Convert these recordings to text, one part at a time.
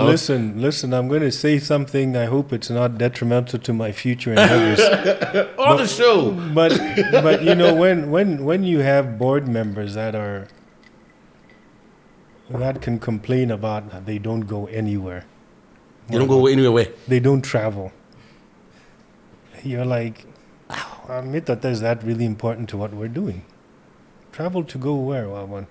Listen, I'm going to say something. I hope it's not detrimental to my future endeavors. On the show. But when you have board members that can complain about they don't go anywhere. You don't go anywhere where? They don't travel. You're like, I admit that is that really important to what we're doing. Travel to go where, Wawan?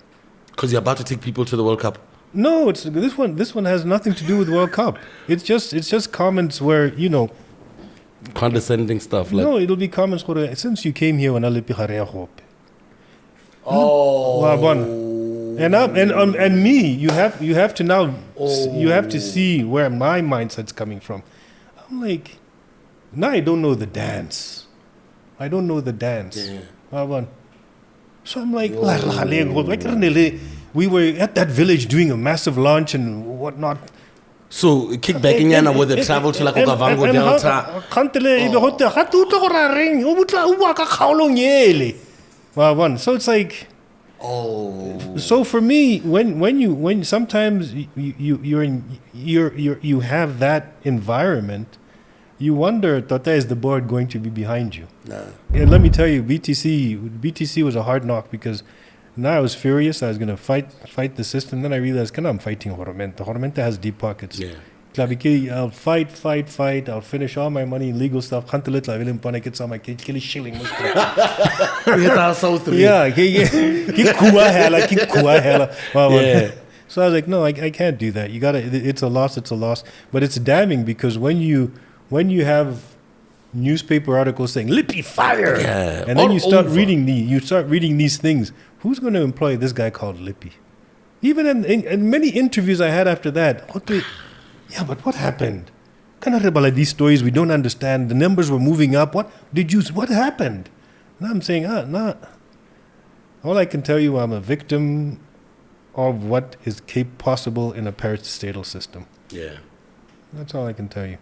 Because you're about to take people to the World Cup. No, it's this one. This one has nothing to do with World Cup. It's just comments where condescending stuff. Like, no, it'll be comments where since you came here when I Lippe. Oh. And me, you have to now you have to see where my mindset's coming from. I'm like, now I don't know the dance. I don't know the dance. Yeah. So I'm like, we were at that village doing a massive launch and whatnot. So kick back in Yana with the travel to like Okavango Delta. So it's like, so for me, when sometimes you have that environment, you wonder that is the board going to be behind you. Nah. And let me tell you, BTC was a hard knock because now I was furious. I was going to fight the system. Then I realized, I'm fighting Hormenta. Hormenta has deep pockets. Yeah. I'll fight. I'll finish all my money, legal stuff. Shilling. Yeah. So I was like, no, I can't do that. It's a loss. But it's damning because when you have newspaper articles saying Lippe fire, and then you start reading these things, who's going to employ this guy called Lippe? Even in many interviews I had after that, but what happened? These stories we don't understand. The numbers were moving up. What happened? And I'm saying, all I can tell you, I'm a victim of what is possible in a parastatal system. Yeah. That's all I can tell you.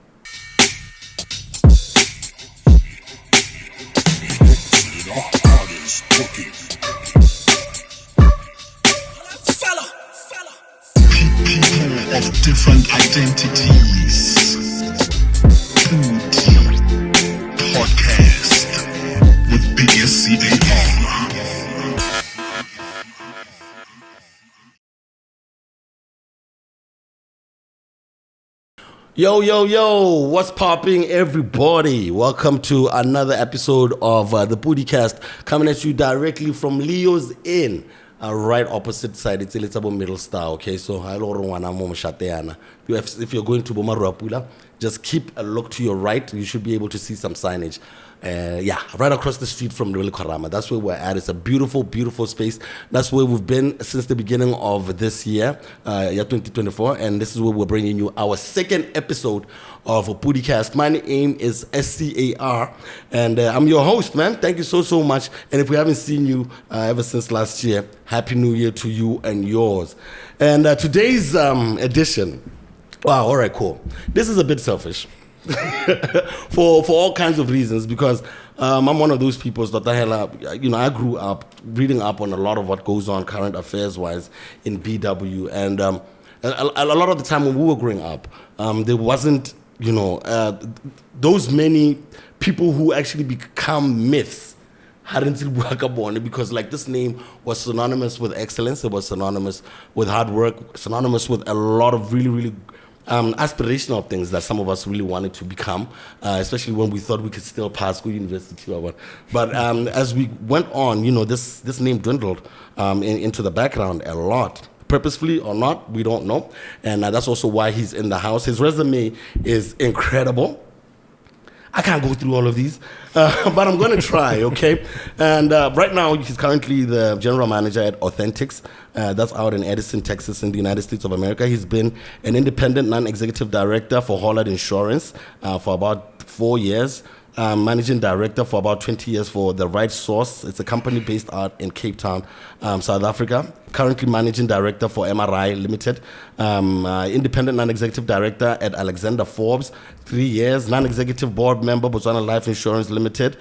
People of different identities. Podcast with PODI-CAST. Yo, what's popping, everybody? Welcome to another episode of the PODI-CAST, coming at you directly from Leo's Inn, right opposite side. It's a little middle star, okay? So, if you're going to Bomarapula, just keep a look to your right. You should be able to see some signage. Right across the street from localcorner. That's where we're at. It's a beautiful, beautiful space. That's where we've been since the beginning of this year, 2024. And this is where we're bringing you our second episode of PODI-CAST. My name is SCAR, and I'm your host, man. Thank you so much. And if we haven't seen you ever since last year, Happy New Year to you and yours. And today's edition, wow, all right, cool. This is a bit selfish. for all kinds of reasons, because I'm one of those people that I grew up reading up on a lot of what goes on current affairs wise in BW, and a lot of the time when we were growing up, there wasn't those many people who actually become myths because like this name was synonymous with excellence, it was synonymous with hard work, synonymous with a lot of really aspirational things that some of us really wanted to become, especially when we thought we could still pass good university. But as we went on, this name dwindled into the background a lot. Purposefully or not, we don't know. And that's also why he's in the house. His resume is incredible. I can't go through all of these, but I'm going to try, okay? And right now, he's currently the general manager at Authentics. That's out in Edison, Texas, in the United States of America. He's been an independent non-executive director for Hollard Insurance for about 4 years. Managing director for about 20 years for The Right Source. It's a company based out in Cape Town, South Africa. Currently managing director for MRI Limited. Independent non-executive director at Alexander Forbes, 3 years. Non-executive board member, Botswana Life Insurance Limited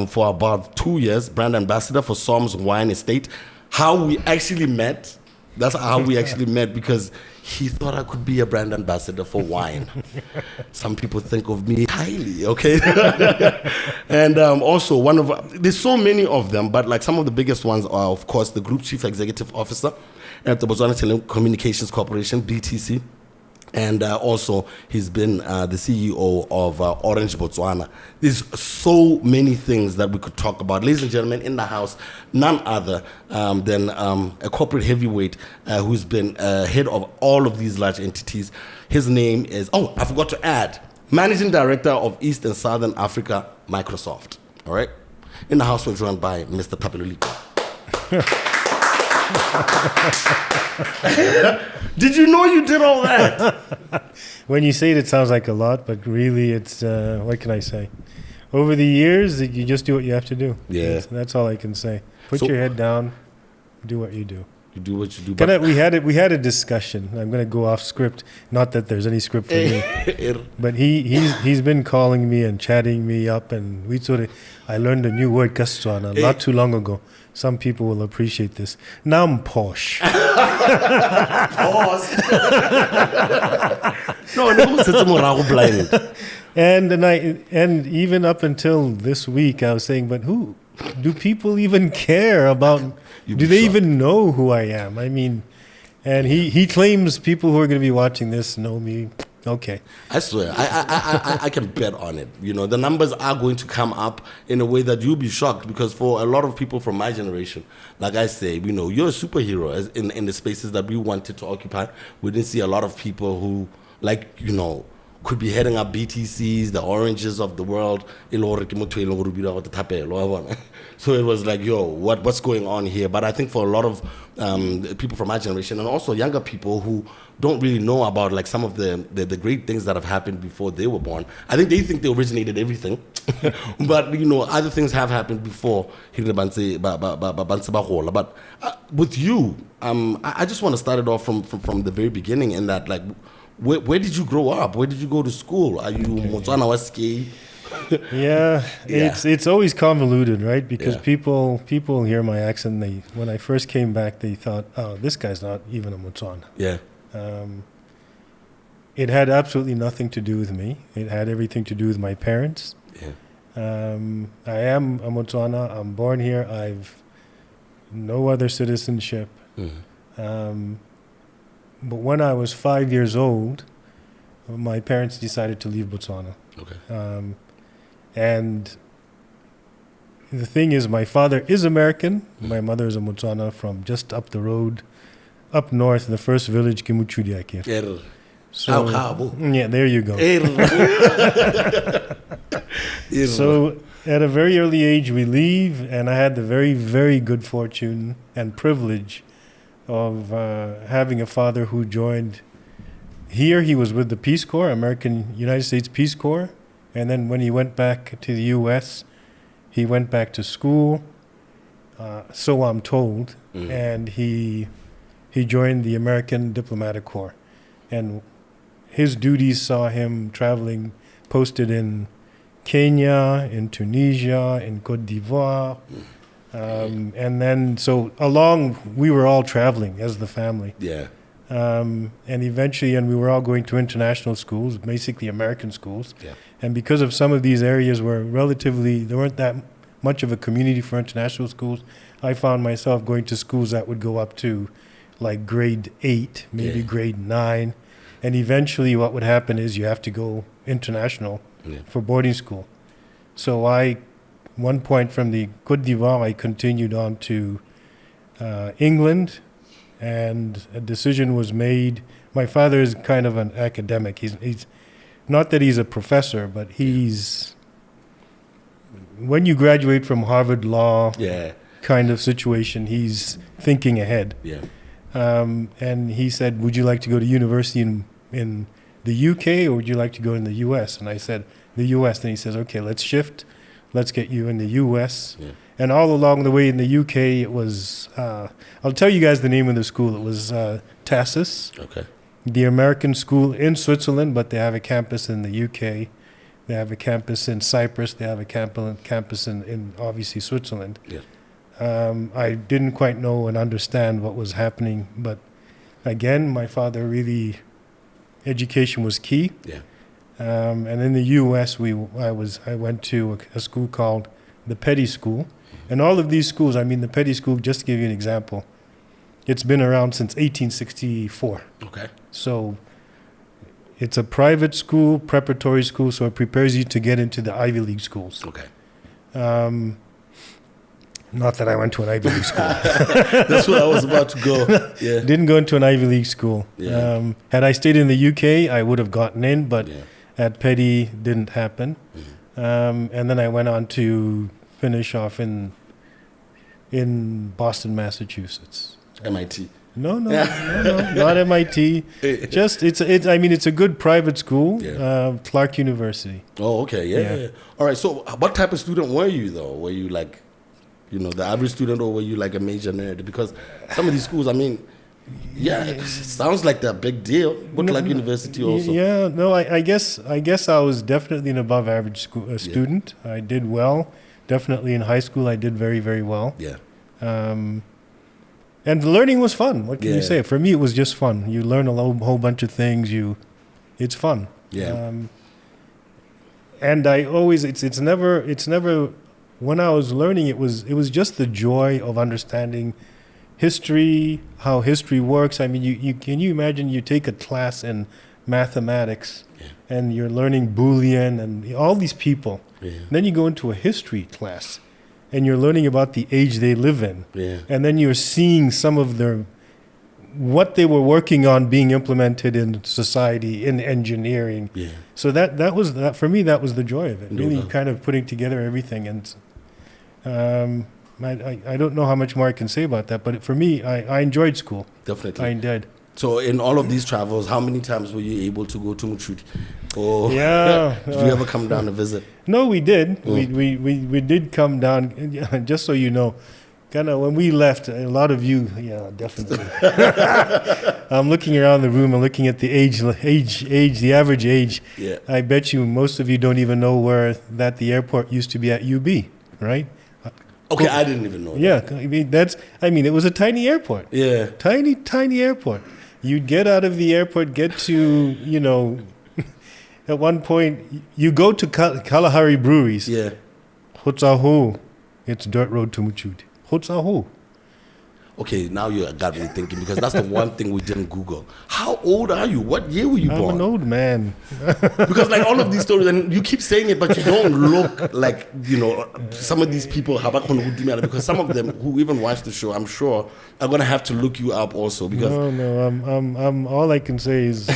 for about 2 years. Brand ambassador for Psalms Wine Estate. How we actually met That's how we actually met, because he thought I could be a brand ambassador for wine. Some people think of me highly, okay? And also there's so many of them, but like some of the biggest ones are, of course, the Group Chief Executive Officer at the Botswana Telecommunications Corporation, BTC. And also, he's been the CEO of Orange Botswana. There's so many things that we could talk about. Ladies and gentlemen, in the house, none other than a corporate heavyweight who's been head of all of these large entities. His name is, I forgot to add, Managing Director of East and Southern Africa, Microsoft. All right? In the house, we're joined by Mr. Thapelo Lippe. Did you know you did all that? When you say it, it sounds like a lot, but really it's, what can I say? Over the years, you just do what you have to do. Yeah. That's all I can say. Put your head down, do what you do. You do what you do. We had a discussion. I'm going to go off script. Not that there's any script for me. But he's been calling me and chatting me up, and I learned a new word, Botswana, not too long ago. Some people will appreciate this. Now I'm posh. Pause. No, blind. And even up until this week, I was saying, but who do people even care about? Do they even know who I am? I mean, and he claims people who are going to be watching this know me. Okay. I swear, I can bet on it. You know, the numbers are going to come up in a way that you'll be shocked, because for a lot of people from my generation, like I say, you know, you're a superhero in the spaces that we wanted to occupy. We didn't see a lot of people who, like, you know, could be heading up BTCs, the Oranges of the world. So it was like, yo, what's going on here? But I think for a lot of people from my generation, and also younger people who don't really know about like some of the great things that have happened before they were born, I think they think they originated everything. But, you know, other things have happened before. But with you, I just want to start it off from the very beginning, in that, like, where did you grow up? Where did you go to school? Are you Motswana Waski? Yeah, it's always convoluted, right? Because people hear my accent. When I first came back, they thought, oh, this guy's not even a Motswana. Yeah. It had absolutely nothing to do with me. It had everything to do with my parents. Yeah. I am a Motswana. I'm born here. I've no other citizenship. Mm-hmm. But when I was 5 years old, my parents decided to leave Botswana. Okay. And the thing is, my father is American. My mother is a Motswana from just up the road, up north, the first village, Kimuchudiake. So, yeah, there you go. So at a very early age, we leave, and I had the very, very good fortune and privilege of having a father who joined here. He was with the Peace Corps, United States Peace Corps, and then when he went back to the U.S., he went back to school, so I'm told, and he joined the American Diplomatic Corps, and his duties saw him traveling, posted in Kenya, in Tunisia, in Côte d'Ivoire. And then, so we were all traveling as the family. Yeah. And eventually, we were all going to international schools, basically American schools. Yeah. And because of some of these areas where there weren't that much of a community for international schools, I found myself going to schools that would go up to like grade 8, maybe grade 9. And eventually what would happen is you have to go international for boarding school. So one point from the Côte d'Ivoire, I continued on to England, and a decision was made. My father is kind of an academic. He's not that he's a professor, but when you graduate from Harvard Law kind of situation, he's thinking ahead. Yeah. And he said, would you like to go to university in the UK, or would you like to go in the US? And I said, the US. And he says, okay, let's shift. Let's get you in the U.S. Yeah. And all along the way in the U.K., it was, I'll tell you guys the name of the school. It was TASIS, the American school in Switzerland, but they have a campus in the U.K. They have a campus in Cyprus. They have a campus in obviously, Switzerland. Yeah. I didn't quite know and understand what was happening. But again, my father really, education was key. Yeah. And in the U.S., I went to a school called the Petty School. And all of these schools, I mean, the Petty School, just to give you an example, it's been around since 1864. Okay. So it's a private school, preparatory school, so it prepares you to get into the Ivy League schools. Okay. Not that I went to an Ivy League school. That's where I was about to go. Yeah. Didn't go into an Ivy League school. Yeah. Had I stayed in the UK, I would have gotten in, but at Petty, didn't happen. And then I went on to finish off in Boston, Massachusetts. MIT. No, not MIT. Just it's a good private school, Clark University. Oh, okay, yeah. All right. So, what type of student were you though? Were you like, the average student, or were you like a major nerd? Because some of these schools, I mean, it sounds like they're a big deal. But Clark University also. Yeah, no, I guess I was definitely an above average student. I did well. Definitely in high school, I did very, very well. Yeah. And the learning was fun. What can you say? For me, it was just fun. You learn a whole bunch of things. It's fun. Yeah. And I always, it's never. When I was learning, it was just the joy of understanding history, how history works. I mean, you can you imagine you take a class in mathematics, and you're learning Boolean and all these people. Yeah. Then you go into a history class, and you're learning about the age they live in. Yeah. And then you're seeing some of what they were working on being implemented in society, in engineering. Yeah. So that was for me, that was the joy of it. No really doubt. kind of putting together everything. And I don't know how much more I can say about that, but for me, I enjoyed school. Definitely. I did. So in all of these travels, how many times were you able to go to Mutruti? Or did you ever come down to visit? No, we did. We did come down. Just so you know, kind of when we left, a lot of you, definitely. I'm looking around the room and looking at the age, the average age. Yeah. I bet you most of you don't even know where the airport used to be at UB, right? Okay, I didn't even know. Yeah, it was a tiny airport. Yeah. Tiny airport. You'd get out of the airport, get to, at one point, you go to Kalahari breweries. Yeah. Hotsaho. It's dirt road to Muchudi. Hotsaho. Okay, now you got me thinking, because that's the one thing we didn't Google. How old are you? What year were you born? I'm an old man. Because like all of these stories, and you keep saying it, but you don't look like, some of these people, because some of them who even watch the show, I'm sure, are going to have to look you up also. Because No, I'm all I can say is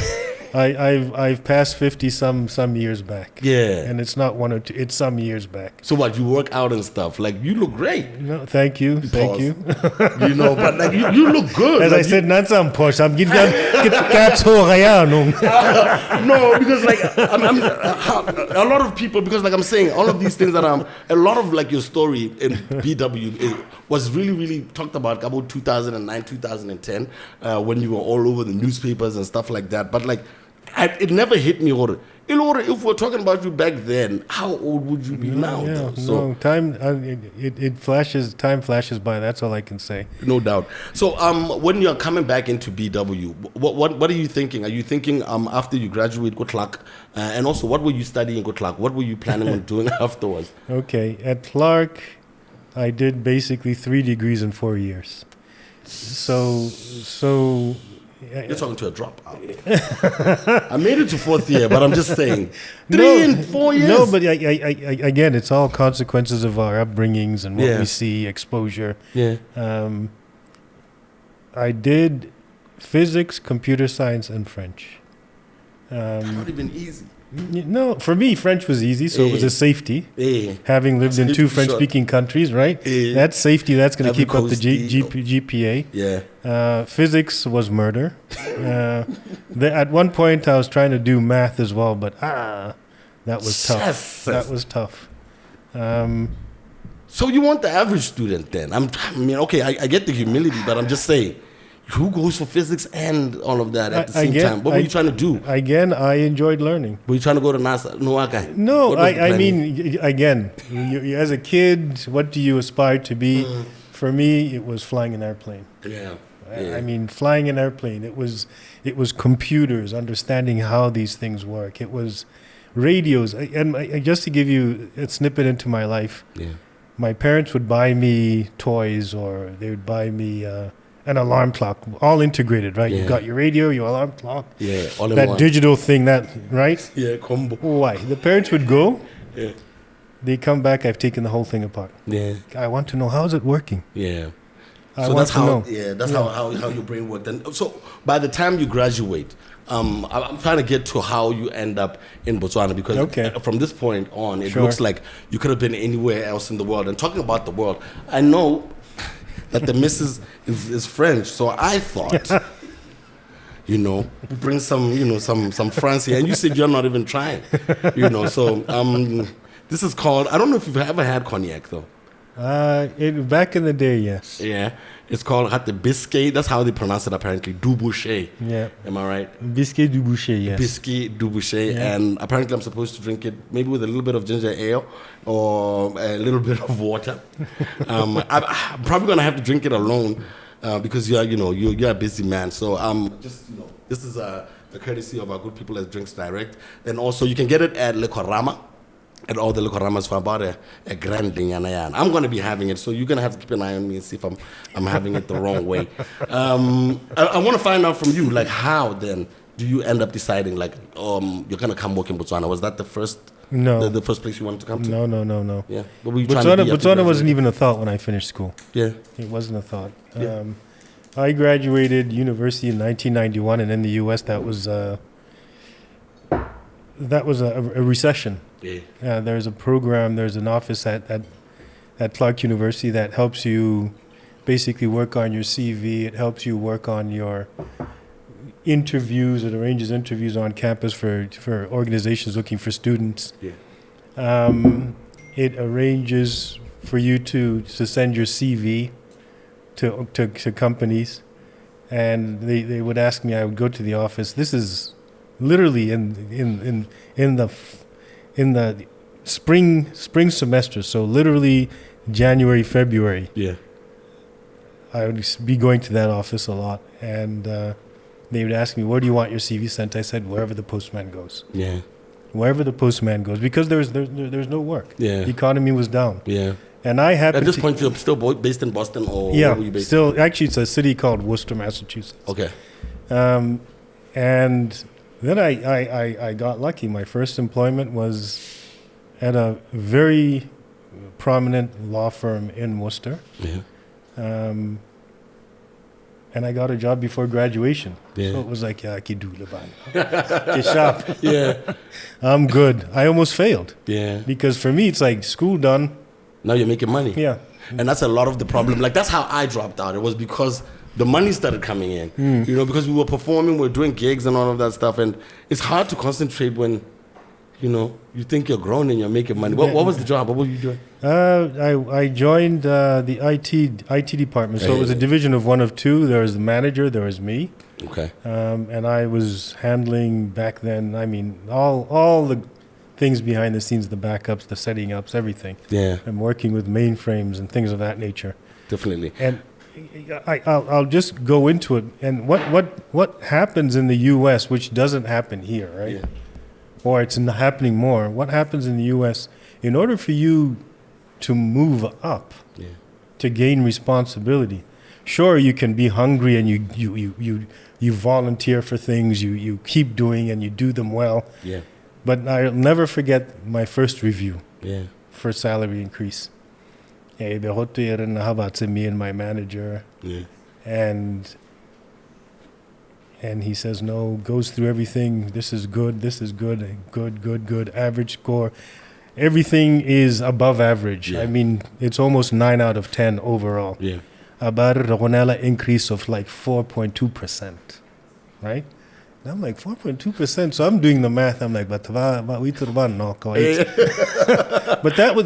I've passed 50 some years back. Yeah. And it's not one or two, it's some years back. So what, you work out and stuff, like you look great. No, thank you. But like you look good. As like, I said, not some posh. I'm getting no, because like a lot of people, because like I'm saying, all of these things that a lot of like your story in BW was really, really talked about 2009, 2010, when you were all over the newspapers and stuff like that. But like, it never hit me. If we're talking about you back then, how old would you be now? Though? So time time flashes by. That's all I can say. No doubt. So when you're coming back into BW, what are you thinking? Are you thinking after you graduate, good luck, and also what were you studying, good luck? What were you planning on doing afterwards? Okay, at Clark, I did basically 3 degrees in 4 years. So. You're talking to a dropout. I made it to 4th year, but I'm just saying 3 and 4 years. No, but again, it's all consequences of our upbringings and what we see, exposure. Yeah. I did physics, computer science, and French. Not even easy. No, for me, French was easy, so it was a safety. Having lived in 2 French-speaking countries, right? That's safety. That's going to keep up the GPA. Yeah. Physics was murder. At one point, I was trying to do math as well, but that was tough. That was tough. So you want the average student then? I get the humility, but I'm just saying, who goes for physics and all of that at the same time? What were you trying to do? Again, I enjoyed learning. Were you trying to go to NASA? No, I mean, again, you, as a kid, what do you aspire to be? For me, it was flying an airplane. Yeah. I mean, flying an airplane. It was computers, understanding how these things work. It was radios. Just to give you a snippet into my life, my parents would buy me toys, or they would buy me an alarm clock, all integrated, right? Yeah. You got your radio, your alarm clock, all in that one. digital thing, that right? Yeah, combo. Why? The parents would go. Yeah. They come back. I've taken the whole thing apart. Yeah. I want to know, how is it working. Yeah. I So want that's to how. know. Yeah, that's how your brain worked. And so by the time you graduate, I'm trying to get to how you end up in Botswana, because from this point on, it looks like you could have been anywhere else in the world. And talking about the world, I know that the missus is French, so I thought, bring some France here. And you said you're not even trying, So this is called, I don't know if you've ever had cognac though. Back in the day, yes. Yeah. It's called the biscuit. That's how they pronounce it apparently. Dubouché. Yeah. Am I right? Biscuit du Boucher, yes. Biscuit Dubouché. Yeah. And apparently I'm supposed to drink it maybe with a little bit of ginger ale or a little bit of water. I'm probably going to have to drink it alone because you're a busy man. So this is a courtesy of our good people at Drinks Direct. And also you can get it at Le Corama. At all the localcorners for about a grand thing, and I'm going to be having it, so you're going to have to keep an eye on me and see if I'm having it the wrong way. I want to find out from you, like, how then do you end up deciding, like, you're going to come work in Botswana? Was that the first? No. The first place you wanted to come to? No. Yeah. What were you trying to be Botswana wasn't even a thought when I finished school. Yeah. It wasn't a thought. Yeah. I graduated university in 1991, and in the U.S. that was a recession. Yeah. There's a program, there's an office at Clark University that helps you basically work on your CV. It helps you work on your interviews. It arranges interviews on campus for organizations looking for students. Yeah. It arranges for you to send your CV to companies, and they would ask me. I would go to the office. This is literally in the spring semester, so literally January, February. Yeah. I would be going to that office a lot, and they would ask me, "Where do you want your CV sent?" I said, "Wherever the postman goes." Yeah. Wherever the postman goes, because there's no work. Yeah. The economy was down. Yeah. And I happened at this point you're still based in Boston, or where were you based? Still, actually, it's a city called Worcester, Massachusetts. Okay. And then I got lucky. My first employment was at a very prominent law firm in Worcester. Yeah. And I got a job before graduation. Yeah. So it was like, I can do it. Yeah. I'm good. I almost failed. Yeah. Because for me, it's like school done. Now you're making money. Yeah. And that's a lot of the problem. Like, that's how I dropped out. It was because the money started coming in, because we were performing, we were doing gigs and all of that stuff. And it's hard to concentrate when, you think you're grown and you're making money. What was the job? What were you doing? I joined the IT department. So it was a division of one of two. There was the manager, there was me. Okay. And I was handling back then, all the things behind the scenes, the backups, the setting ups, everything. Yeah. I'm working with mainframes and things of that nature. Definitely. And I'll just go into it. And what happens in the U.S., which doesn't happen here, right? Yeah. Or it's happening more. What happens in the U.S., in order for you to move up, to gain responsibility, sure, you can be hungry and you volunteer for things, you keep doing and you do them well. Yeah. But I'll never forget my first review for salary increase. Me and my manager. Yeah. And he says, no, goes through everything. This is good, good, average score. Everything is above average. Yeah. I mean, it's almost 9 out of 10 overall. Yeah. About a increase of like 4.2%, right? And I'm like, 4.2%. So I'm doing the math. I'm like, but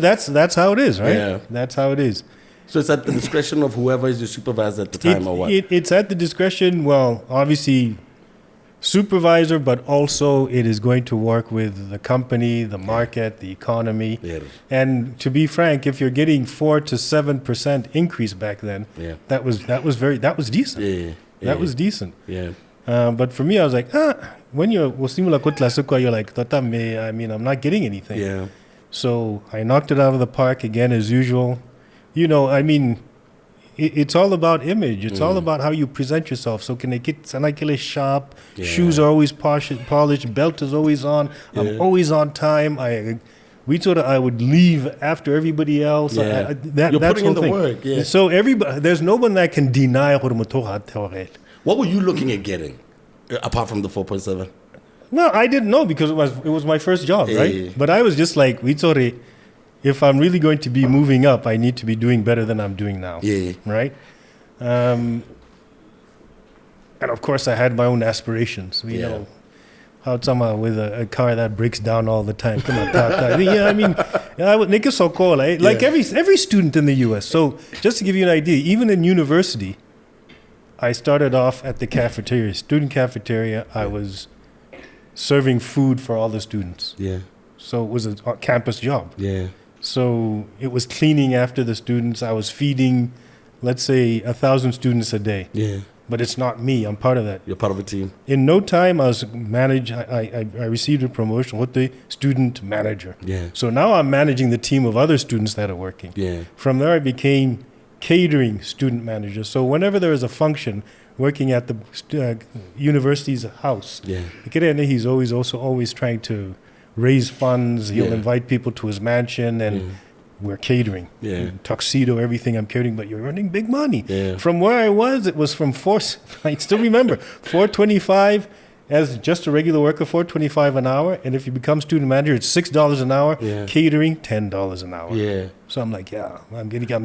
that's how it is, right? Yeah. That's how it is. So it's at the discretion of whoever is your supervisor at the time, or what? It's at the discretion. Well, obviously, supervisor, but also it is going to work with the company, the market, the economy. Yeah. And to be frank, if you're getting 4 to 7% increase back then, that was decent. Yeah. That was decent. Yeah. But for me, I was like, when you're like, I'm not getting anything. Yeah. So I knocked it out of the park again as usual. You know, I mean, it's all about image. It's all about how you present yourself. So can I get sharp? Yeah. Shoes are always polished. Belt is always on. I'm always on time. I would leave after everybody else. Yeah. You're that's putting in the work. Yeah. So there's no one that can deny. What were you looking at getting apart from the 4.7? No, I didn't know because it was my first job, right? Yeah. But I was just like, if I'm really going to be moving up, I need to be doing better than I'm doing now. Yeah. Right? And of course, I had my own aspirations. You know, how somehow with a car that breaks down all the time. Come on, yeah, I mean, I would make it so cool. Like every student in the U.S. So just to give you an idea, even in university, I started off at the cafeteria, student cafeteria. I was serving food for all the students. Yeah. So it was a campus job. Yeah. So it was cleaning after the students. I was feeding, let's say, 1,000 students a day. Yeah. But it's not me. I'm part of that. You're part of a team. In no time, I received a promotion with the student manager. Yeah. So now I'm managing the team of other students that are working. Yeah. From there, I became catering student manager. So whenever there is a function, working at the university's house, he's always trying to raise funds. He'll invite people to his mansion, and we're catering. Yeah. Tuxedo, everything I'm catering, but you're earning big money. Yeah. From where I was, it was from I still remember, $4.25 as just a regular worker, $4.25 an hour. And if you become student manager, it's $6 an hour. Yeah. Catering, $10 an hour. Yeah. So I'm like, I'm getting the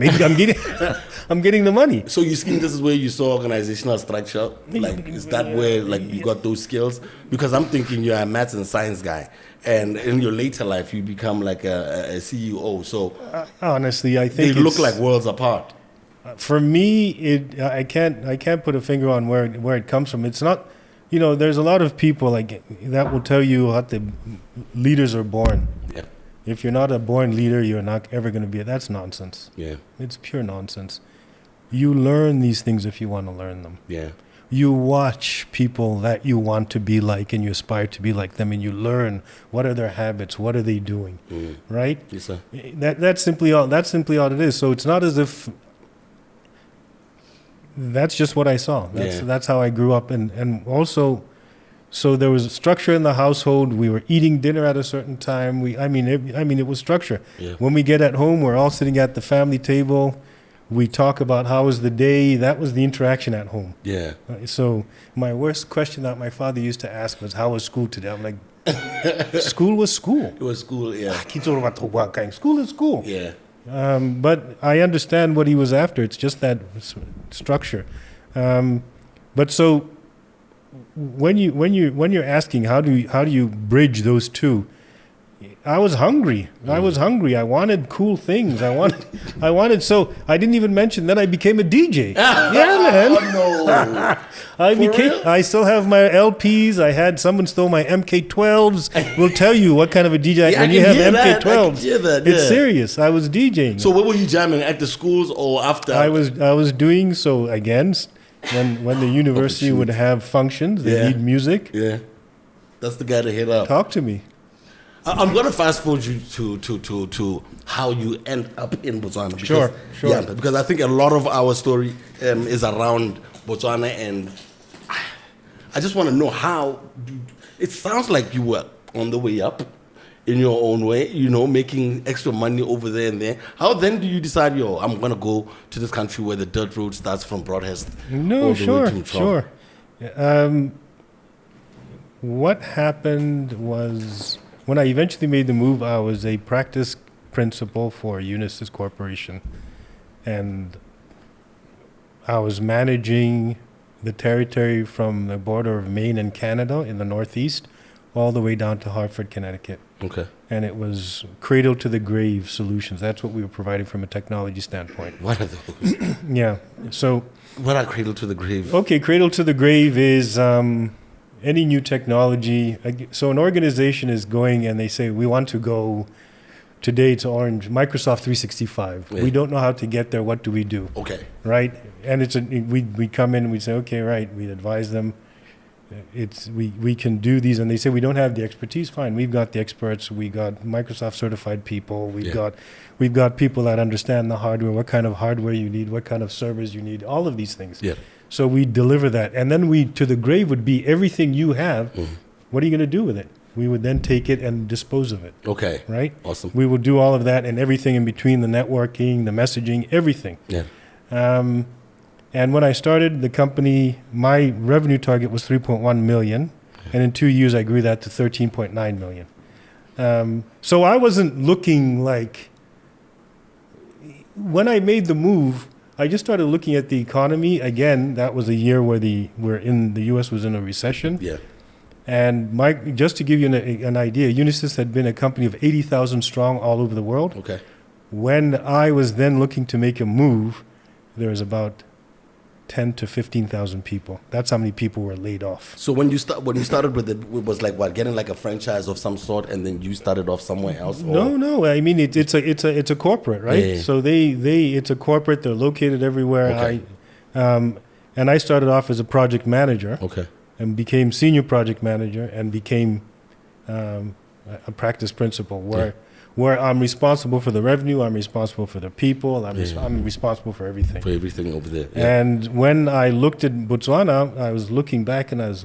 money. So you think this is where you saw organizational structure? Like, is that where you got those skills? Because I'm thinking you're a maths and science guy, and in your later life you become like a CEO. So honestly, I think they look like worlds apart. For me, I can't put a finger on where it comes from. It's not, there's a lot of people that will tell you how the leaders are born. Yeah. If you're not a born leader, you're not ever going to be. That's nonsense. Yeah. It's pure nonsense. You learn these things if you want to learn them. Yeah. You watch people that you want to be like and you aspire to be like them, and you learn what are their habits, what are they doing, right? Yes, sir. That's simply all it is. So it's not as if that's just what I saw. That's how I grew up, and also, so there was a structure in the household. We were eating dinner at a certain time. It was structure. Yeah. When we get at home, we're all sitting at the family table. We talk about how was the day. That was the interaction at home. Yeah. So my worst question that my father used to ask was, "How was school today?" I'm like, "School was school. It was school. Yeah. School is school." Yeah. But I understand what he was after. It's just that structure. But so when you're asking how do you bridge those two, I was hungry. I wanted cool things. I wanted. So I didn't even mention that I became a DJ. Yeah, man. Oh, no. I still have my LPs. I had someone stole my MK12s. Will tell you what kind of a DJ. When you have MK12s, it's serious. I was DJing. So what were you jamming at the schools or after? I was doing so again. When the university would have functions, they need music. Yeah, that's the guy to hit up. Talk to me. I'm going to fast forward you to how you end up in Botswana. Because, sure. Yeah, because I think a lot of our story is around Botswana, and I just want to know how. It sounds like you were on the way up in your own way, making extra money over there and there. How then do you decide, I'm going to go to this country where the dirt road starts from Broadhurst? No, sure. What happened was, when I eventually made the move, I was a practice principal for Unisys Corporation, and I was managing the territory from the border of Maine and Canada in the Northeast all the way down to Hartford, Connecticut. Okay. And it was cradle to the grave solutions. That's what we were providing from a technology standpoint. What are those? Yeah. So what are cradle to the grave? Okay, cradle to the grave is any new technology. So an organization is going and they say, we want to go today to Orange, Microsoft 365. Yeah. We don't know how to get there. What do we do? Okay. Right? And we come in and we say, okay, right. We advise them. We can do these, and they say we don't have the expertise. Fine, we've got the experts. We got Microsoft certified people. We've got people that understand the hardware, what kind of hardware you need, what kind of servers you need, all of these things. Yeah. So we deliver that, and then to the grave would be everything you have. What are you going to do with it? We would then take it and dispose of it. Okay. Right. Awesome. We would do all of that and everything in between, the networking, the messaging, everything. Yeah. And when I started the company, my revenue target was 3.1 million. And in 2 years, I grew that to 13.9 million. So I wasn't looking like, when I made the move, I just started looking at the economy. Again, that was a year where the U.S. was in a recession. Yeah. And just to give you an idea, Unisys had been a company of 80,000 strong all over the world. Okay. When I was then looking to make a move, there was about 10 to 15,000 people. That's how many people were laid off. So when you started with it was like what, getting like a franchise of some sort, and then you started off somewhere else? Or? No. I mean, it's a corporate, right? Yeah. So it's a corporate. They're located everywhere. Okay. And I started off as a project manager. Okay. And became senior project manager and became a practice principal where I'm responsible for the revenue, I'm responsible for the people, I'm responsible for everything. For everything over there. Yeah. And when I looked at Botswana, I was looking back and I'd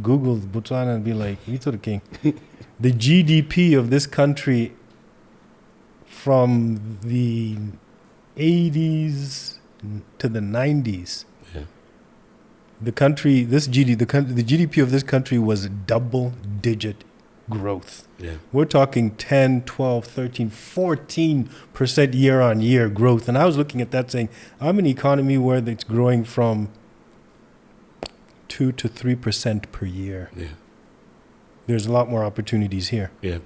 Googled Botswana and be like, Ito the King. The GDP of this country from the 80s to the 90s, the GDP of this country was double-digit growth. Yeah. We're talking 10, 12, 13, 14% year-on-year growth. And I was looking at that saying, I'm an economy where it's growing from 2 to 3% per year. Yeah. There's a lot more opportunities here. Yeah.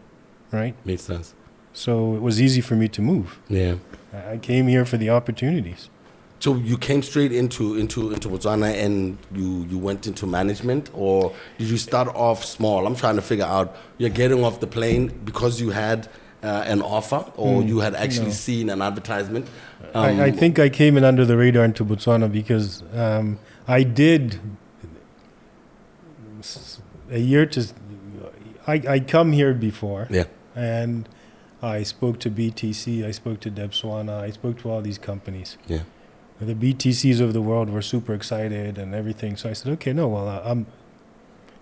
Right? Makes sense. So it was easy for me to move. Yeah. I came here for the opportunities. So you came straight into Botswana and you went into management, or did you start off small? I'm trying to figure out, you're getting off the plane because you had an offer, or you had actually seen an advertisement? I think I came in under the radar into Botswana because I did a year to... I come here before. Yeah. And I spoke to BTC, I spoke to Botswana, I spoke to all these companies. Yeah. The BTCs of the world were super excited and everything. So I said, okay, no, well, I'm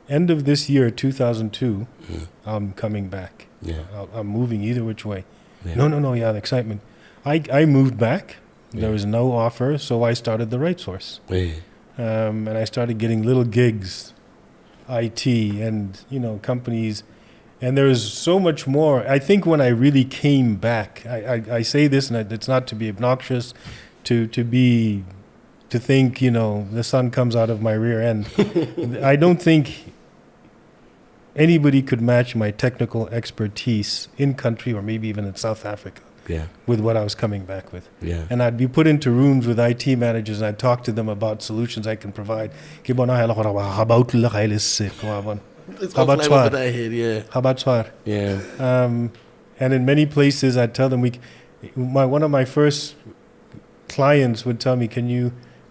end of this year, 2002, I'm coming back. Yeah. I'm moving either which way. Yeah. No, yeah, the excitement. I moved back. There was no offer, so I started the Right Source. Yeah. And I started getting little gigs, IT, and, companies. And there was so much more. I think when I really came back, I say this, and it's not to be obnoxious, to think, the sun comes out of my rear end. I don't think anybody could match my technical expertise in country, or maybe even in South Africa, with what I was coming back with. Yeah. And I'd be put into rooms with IT managers, and I'd talk to them about solutions I can provide. It's all flying over their head, yeah. And in many places, I'd tell them, one of my first clients would tell me,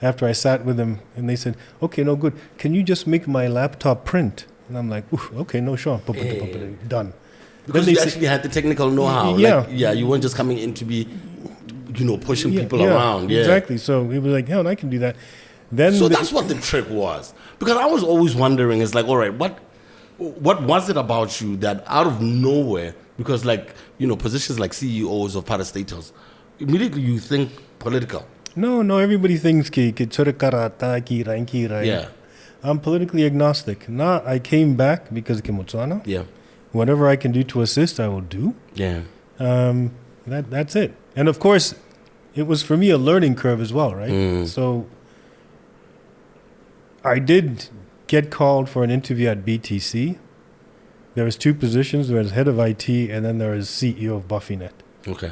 after I sat with them, and they said, okay, no, good. Can you just make my laptop print? And I'm like, okay, no, sure. Done. Because you actually had the technical know-how. Yeah. You weren't just coming in to be, pushing people around. Yeah. Exactly. So it was like, hell, I can do that. So that's what the trick was. Because I was always wondering, it's like, all right, what was it about you that out of nowhere, because positions like CEOs of parastatals, immediately you think political. No, everybody thinks right? Yeah. I'm politically agnostic. I came back because of Botswana. Yeah. Whatever I can do to assist, I will do. Yeah. That's it. And of course, it was for me a learning curve as well, right? So I did get called for an interview at BTC. There was 2 positions. There was head of IT, and then there was CEO of BuffyNet. Okay.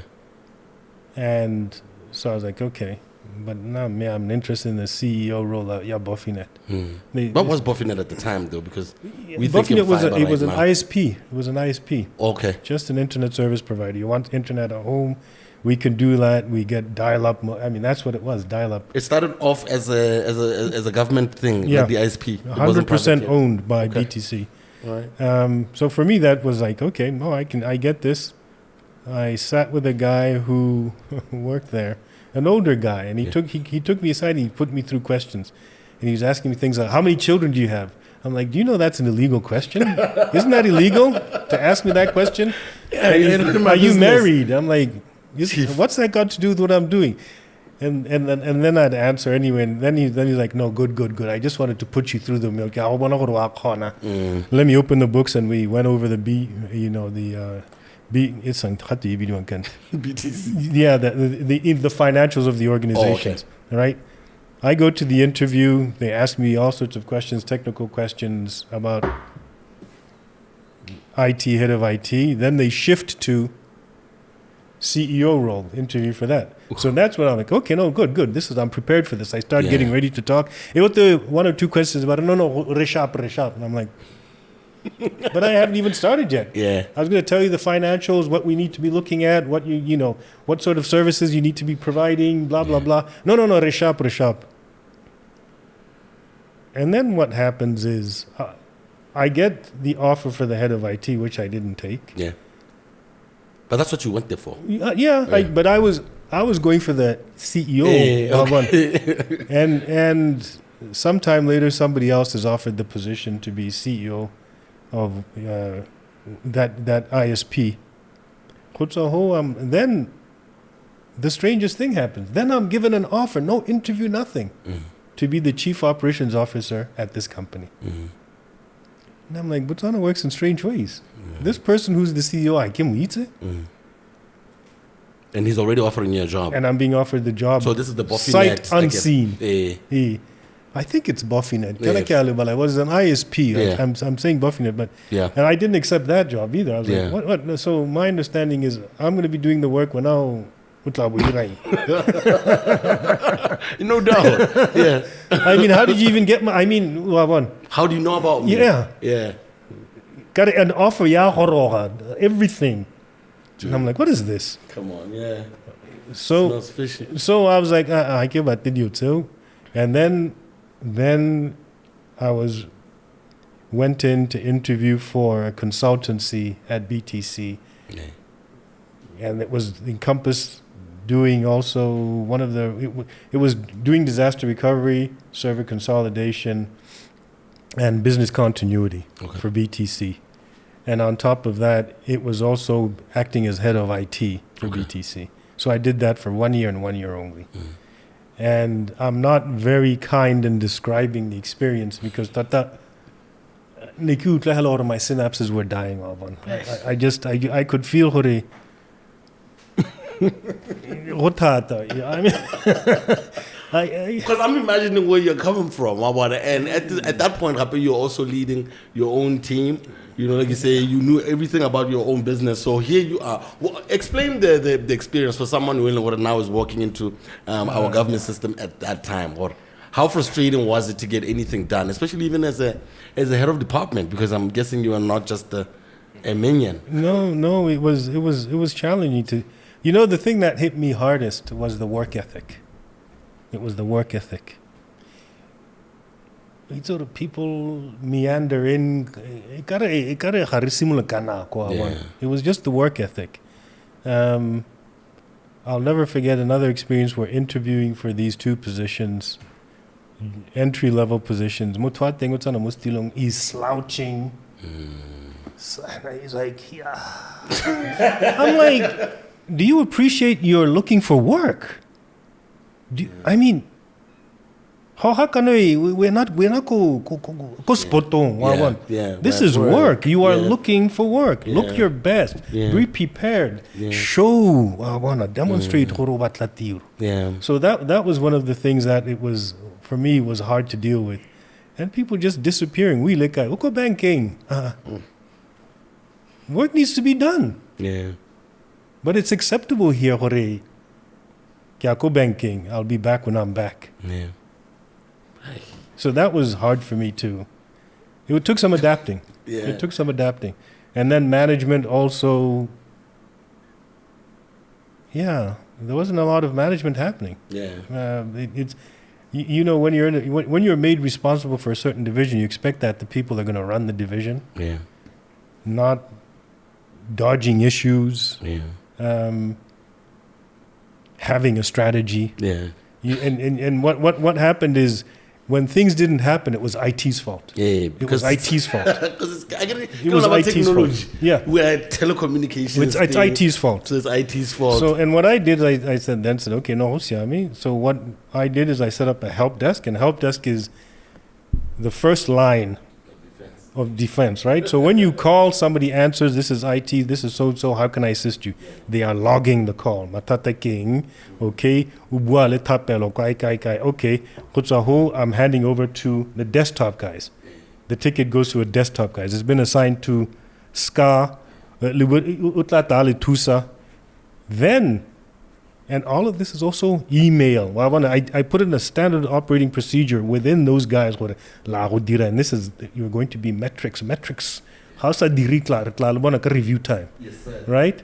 And so I was like, okay. But now, me, I'm interested in the CEO role. Yeah, Boffinet. What was Boffinet at the time, though? Because we think Boffinet was fiber it was right an now. ISP. It was an ISP. Okay. Just an internet service provider. You want internet at home, we can do that. We get dial-up. I mean, that's what it was, dial-up. It started off as a government thing, Yeah. like the ISP. It wasn't 100% private yet. owned by Okay. BTC. Right. So for me, that was like, okay, no, I get this. I sat with a guy who worked there, an older guy, and he took me aside and he put me through questions, and he was asking me things like, how many children do you have? I'm like, do you know that's an illegal question? Isn't that illegal to ask me that question? Yeah, Are you business. married? I'm like, Chief. what's that got to do with what I'm doing? And then I'd answer anyway. And then he's like, no, good. I just wanted to put you through the milk. Let me open the books, and we went over the it's on BTC. yeah, the financials of the organizations, right? I go to the interview. They ask me all sorts of questions, technical questions about IT, head of IT. Then they shift to CEO role, interview for that. So that's what I'm like, okay, no, good. I'm prepared for this. I start getting ready to talk. It was the one or two questions about, no, reshap. And I'm like, but I haven't even started yet. Yeah. I was going to tell you the financials, what we need to be looking at, what what sort of services you need to be providing, blah, blah, blah. No, reshap. And then what happens is I get the offer for the head of IT, which I didn't take. Yeah. But that's what you went there for. But I was going for the CEO one. And sometime later, somebody else is offered the position to be CEO of that ISP. Then the strangest thing happens. Then I'm given an offer, no interview, nothing, to be the chief operations officer at this company. And I'm like, Botswana works in strange ways. This person who's the CEO, I can eat it. And he's already offering you a job. And I'm being offered the job. So this is the Boffinet. Sight unseen. Yeah. I think it's Boffinet. Yeah. But I was an ISP. Yeah. I'm saying Boffinet, but Yeah. and I didn't accept that job either. I was Yeah. like, what? So my understanding is I'm going to be doing the work when now. No doubt. Yeah. I mean, how did you even get my? I mean, one. How do you know about me? Yeah. Yeah. Got an offer, everything. And I'm like, what is this? Come on. Yeah. So Smells fishy. So I was like, I give a did you too, and then I went in to interview for a consultancy at BTC, and it was Encompass doing also one of it was doing disaster recovery, server consolidation, and business continuity for BTC, and on top of that, it was also acting as head of IT for BTC. So I did that for 1 year and 1 year only. And I'm not very kind in describing the experience because my synapses were dying. I could feel hore. Because I'm imagining where you're coming from, and at that point, you're also leading your own team. You know, like you say, you knew everything about your own business. So here you are. Well, explain the experience for someone who now is walking into our government system at that time. Or how frustrating was it to get anything done, especially even as a head of department? Because I'm guessing you are not just a minion. No, it was challenging to. You know, the thing that hit me hardest was the work ethic. It was the work ethic. These sort of people meander in. It was just the work ethic. I'll never forget another experience where interviewing for these two positions, entry-level positions, he's slouching. He's like, yeah. I'm like, do you appreciate you're looking for work? I mean, we're not spotong. This is work. You are looking for work. Look your best. Be prepared. Show. Demonstrate. So that was one of the things that it was for me was hard to deal with, and people just disappearing. We like banking. Work needs to be done. Yeah. But it's acceptable here, hore. Kyako banking, I'll be back when I'm back. Yeah. So that was hard for me too. It took some adapting. Yeah. It took some adapting. And then management also, there wasn't a lot of management happening. Yeah. It's you know, when you're made responsible for a certain division, you expect that the people are going to run the division, Yeah. not dodging issues, having a strategy. Yeah. And what happened is, when things didn't happen, it was IT's fault. Yeah, It was IT's fault. Because It was IT's fault. Yeah. We're telecommunications. It's IT's fault. So it's IT's fault. So, and what I did, I said, okay, no, Siami. So what I did is I set up a help desk, and help desk is the first line of defense, right? So when you call, somebody answers, this is IT, this is so, how can I assist you? They are logging the call. Matata king, okay, ubuale Thapelo, kai, okay, kutsaho, I'm handing over to the desktop guys. The ticket goes to a desktop guys. It's been assigned to SCAR, Tusa. Then, and all of this is also email. Well, I put in a standard operating procedure within those guys. And this is, you're going to be metrics. How's that review time? Yes, sir. Right?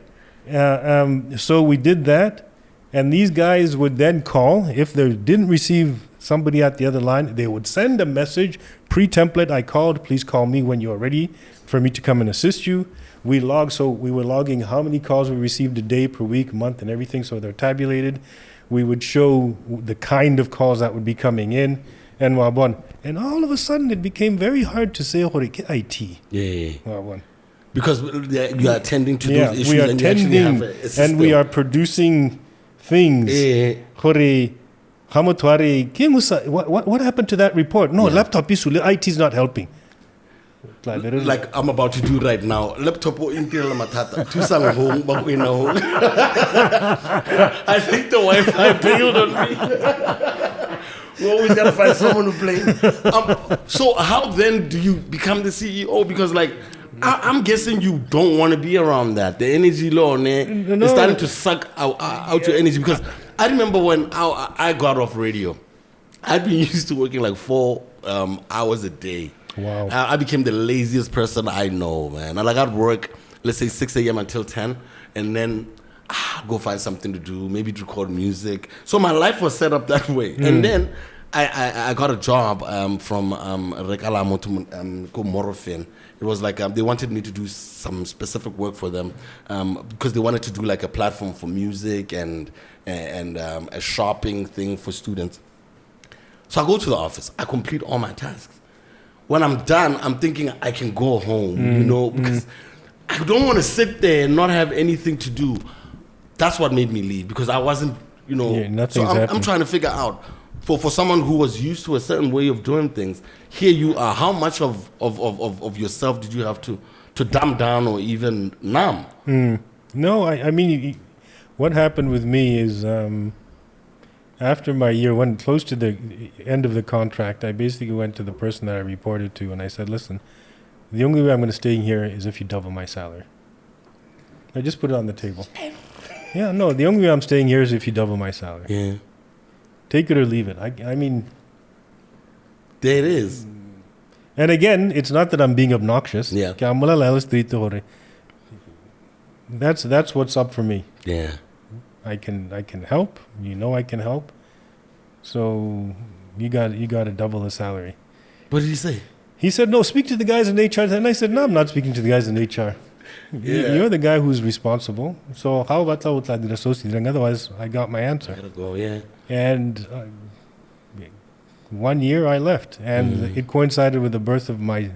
So we did that. And these guys would then call. If they didn't receive somebody at the other line, they would send a message, pre-template, I called, please call me when you're ready for me to come and assist you. We were logging how many calls we received a day, per week, month, and everything, so they're tabulated. We would show the kind of calls that would be coming in, and all of a sudden it became very hard to say IT. Yeah. Because you are attending to those issues, we are and you actually have a system. and we are producing things. What happened to that report? No, laptop issue. IT is not helping. Like I'm about to do right now. Laptop o intirela matata. Tusang home, bakwena home. I think the Wi-Fi bailed on me. We always gotta find someone to blame. So how then do you become the CEO? Because I'm guessing you don't want to be around that. The energy law is starting to suck out your energy. Because I remember when I got off radio, I'd been used to working 4 hours a day. Wow. I became the laziest person I know, man. I'd work, let's say 6 a.m. until 10, and then go find something to do, maybe to record music. So my life was set up that way. And then I got a job from Rekalamo to Morofin. It was they wanted me to do some specific work for them because they wanted to do a platform for music and a shopping thing for students. So I go to the office. I complete all my tasks. When I'm done, I'm thinking I can go home, because I don't want to sit there and not have anything to do. That's what made me leave, because I wasn't, so I'm trying to figure out, for someone who was used to a certain way of doing things, here you are. How much of yourself did you have to dumb down or even numb? No, I mean, what happened with me is... after my year, when close to the end of the contract, I basically went to the person that I reported to, and I said, listen, the only way I'm going to stay here is if you double my salary. I just put it on the table. The only way I'm staying here is if you double my salary. Yeah. Take it or leave it. I mean... There it is. And again, it's not that I'm being obnoxious. Yeah. That's what's up for me. Yeah. I can help. I can help. So you got to double the salary. What did he say? He said, no, speak to the guys in HR. And I said, no, I'm not speaking to the guys in HR. Yeah. You're the guy who's responsible. So how about the associate? Otherwise, I got my answer. Gotta go, yeah. And 1 year I left, and it coincided with the birth of my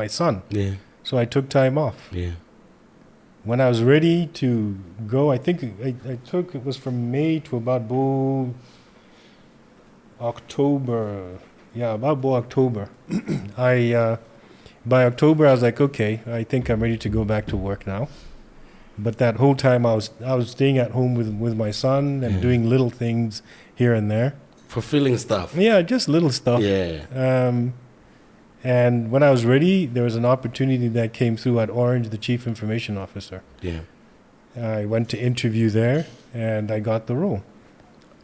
son. Yeah. So I took time off. Yeah. When I was ready to go, I think it was from May to about October. Yeah, about October. By October, I was like, okay, I think I'm ready to go back to work now. But that whole time, I was staying at home with my son and doing little things here and there. Fulfilling stuff. Yeah, just little stuff. Yeah. And when I was ready, there was an opportunity that came through at Orange, the Chief Information Officer. Yeah. I went to interview there, and I got the role.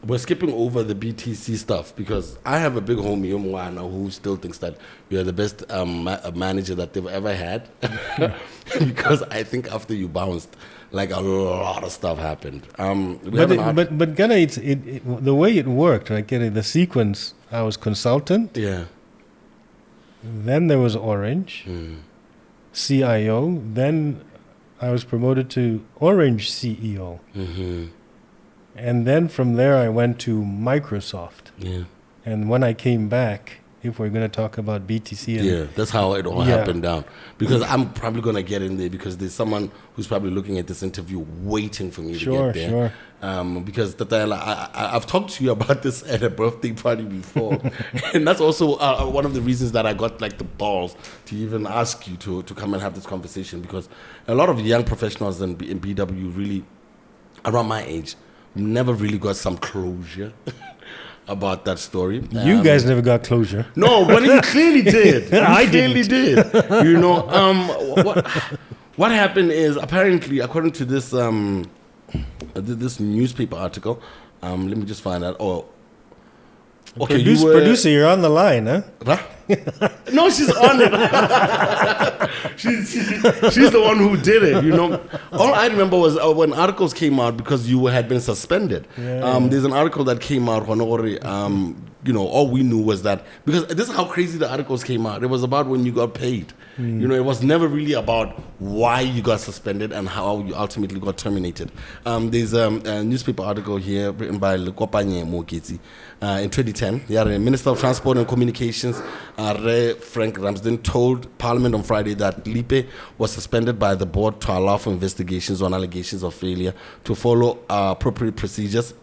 we're skipping over the BTC stuff because I have a big homie Umwana who still thinks that you're the best manager that they've ever had. Because I think after you bounced, like a lot of stuff happened. But Ghana, the way it worked, right? The sequence. I was consultant. Yeah. Then there was Orange, CIO. Then I was promoted to Orange CEO. Mm-hmm. And then from there, I went to Microsoft. Yeah. And when I came back, if we're going to talk about BTC. Yeah, that's how it all happened down. Because I'm probably going to get in there because there's someone who's probably looking at this interview waiting for me to get there. Sure. Because I've talked to you about this at a birthday party before. And that's also one of the reasons that I got like the balls to even ask you to come and have this conversation. Because a lot of young professionals in BW really, around my age, never really got some closure about that story. You guys never got closure. No, but you clearly did. I clearly did. You know, what happened is apparently, according to this this newspaper article, let me just find out. Oh, okay, producer, you're on the line, huh? No, she's on it. she's the one who did it. You know, all I remember was when articles came out because you had been suspended. There's an article that came out. You know, all we knew was that because this is how crazy the articles came out. It was about when you got paid. You know, it was never really about why you got suspended and how you ultimately got terminated. There's a newspaper article here written by localcornermu in 2010. The Minister of Transport and Communications, Frank Ramsden, told Parliament on Friday that Lippe was suspended by the board to allow for investigations on allegations of failure to follow appropriate procedures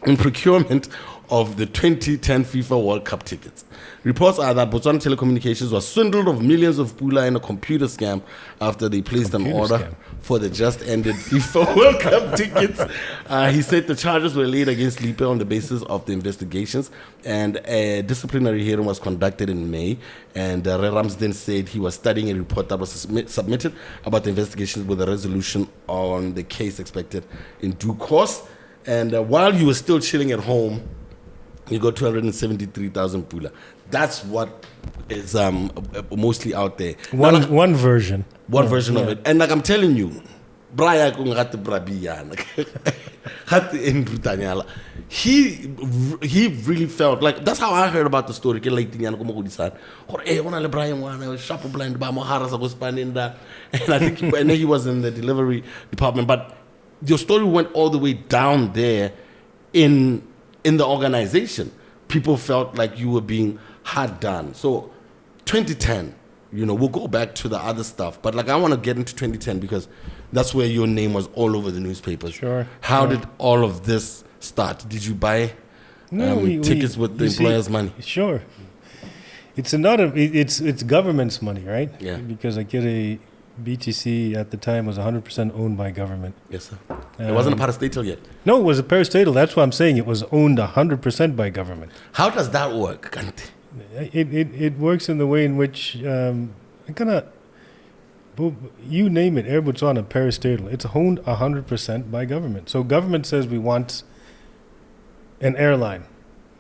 in procurement of the 2010 FIFA World Cup tickets. Reports are that Botswana Telecommunications was swindled of millions of pula in a computer scam after they placed an order for the just ended FIFA World Cup tickets. He said the charges were laid against Lippe on the basis of the investigations, and a disciplinary hearing was conducted in May. And Ramsden said he was studying a report that was submitted about the investigations with a resolution on the case expected in due course. And while you were still chilling at home, you got 273,000 pula. That's what is mostly out there. One version. One version of it. And like I'm telling you, he really felt like that's how I heard about the story. And I think and he was in the delivery department. But your story went all the way down there in the organization. People felt like you were being hard done. So 2010, you know, we'll go back to the other stuff, but like I want to get into 2010 because that's where your name was all over the newspapers. Sure. How did all of this start? Did you buy tickets with the employer's money? Sure. It's government's money, right? Yeah. Because I get a BTC at the time was 100% owned by government. Yes, sir. It wasn't a parastatal yet. No, it was a parastatal. That's what I'm saying. It was owned 100% by government. How does that work, Kante? It works in the way in which you name it, Air Botswana, parastatal. It's owned 100% by government. So government says we want an airline.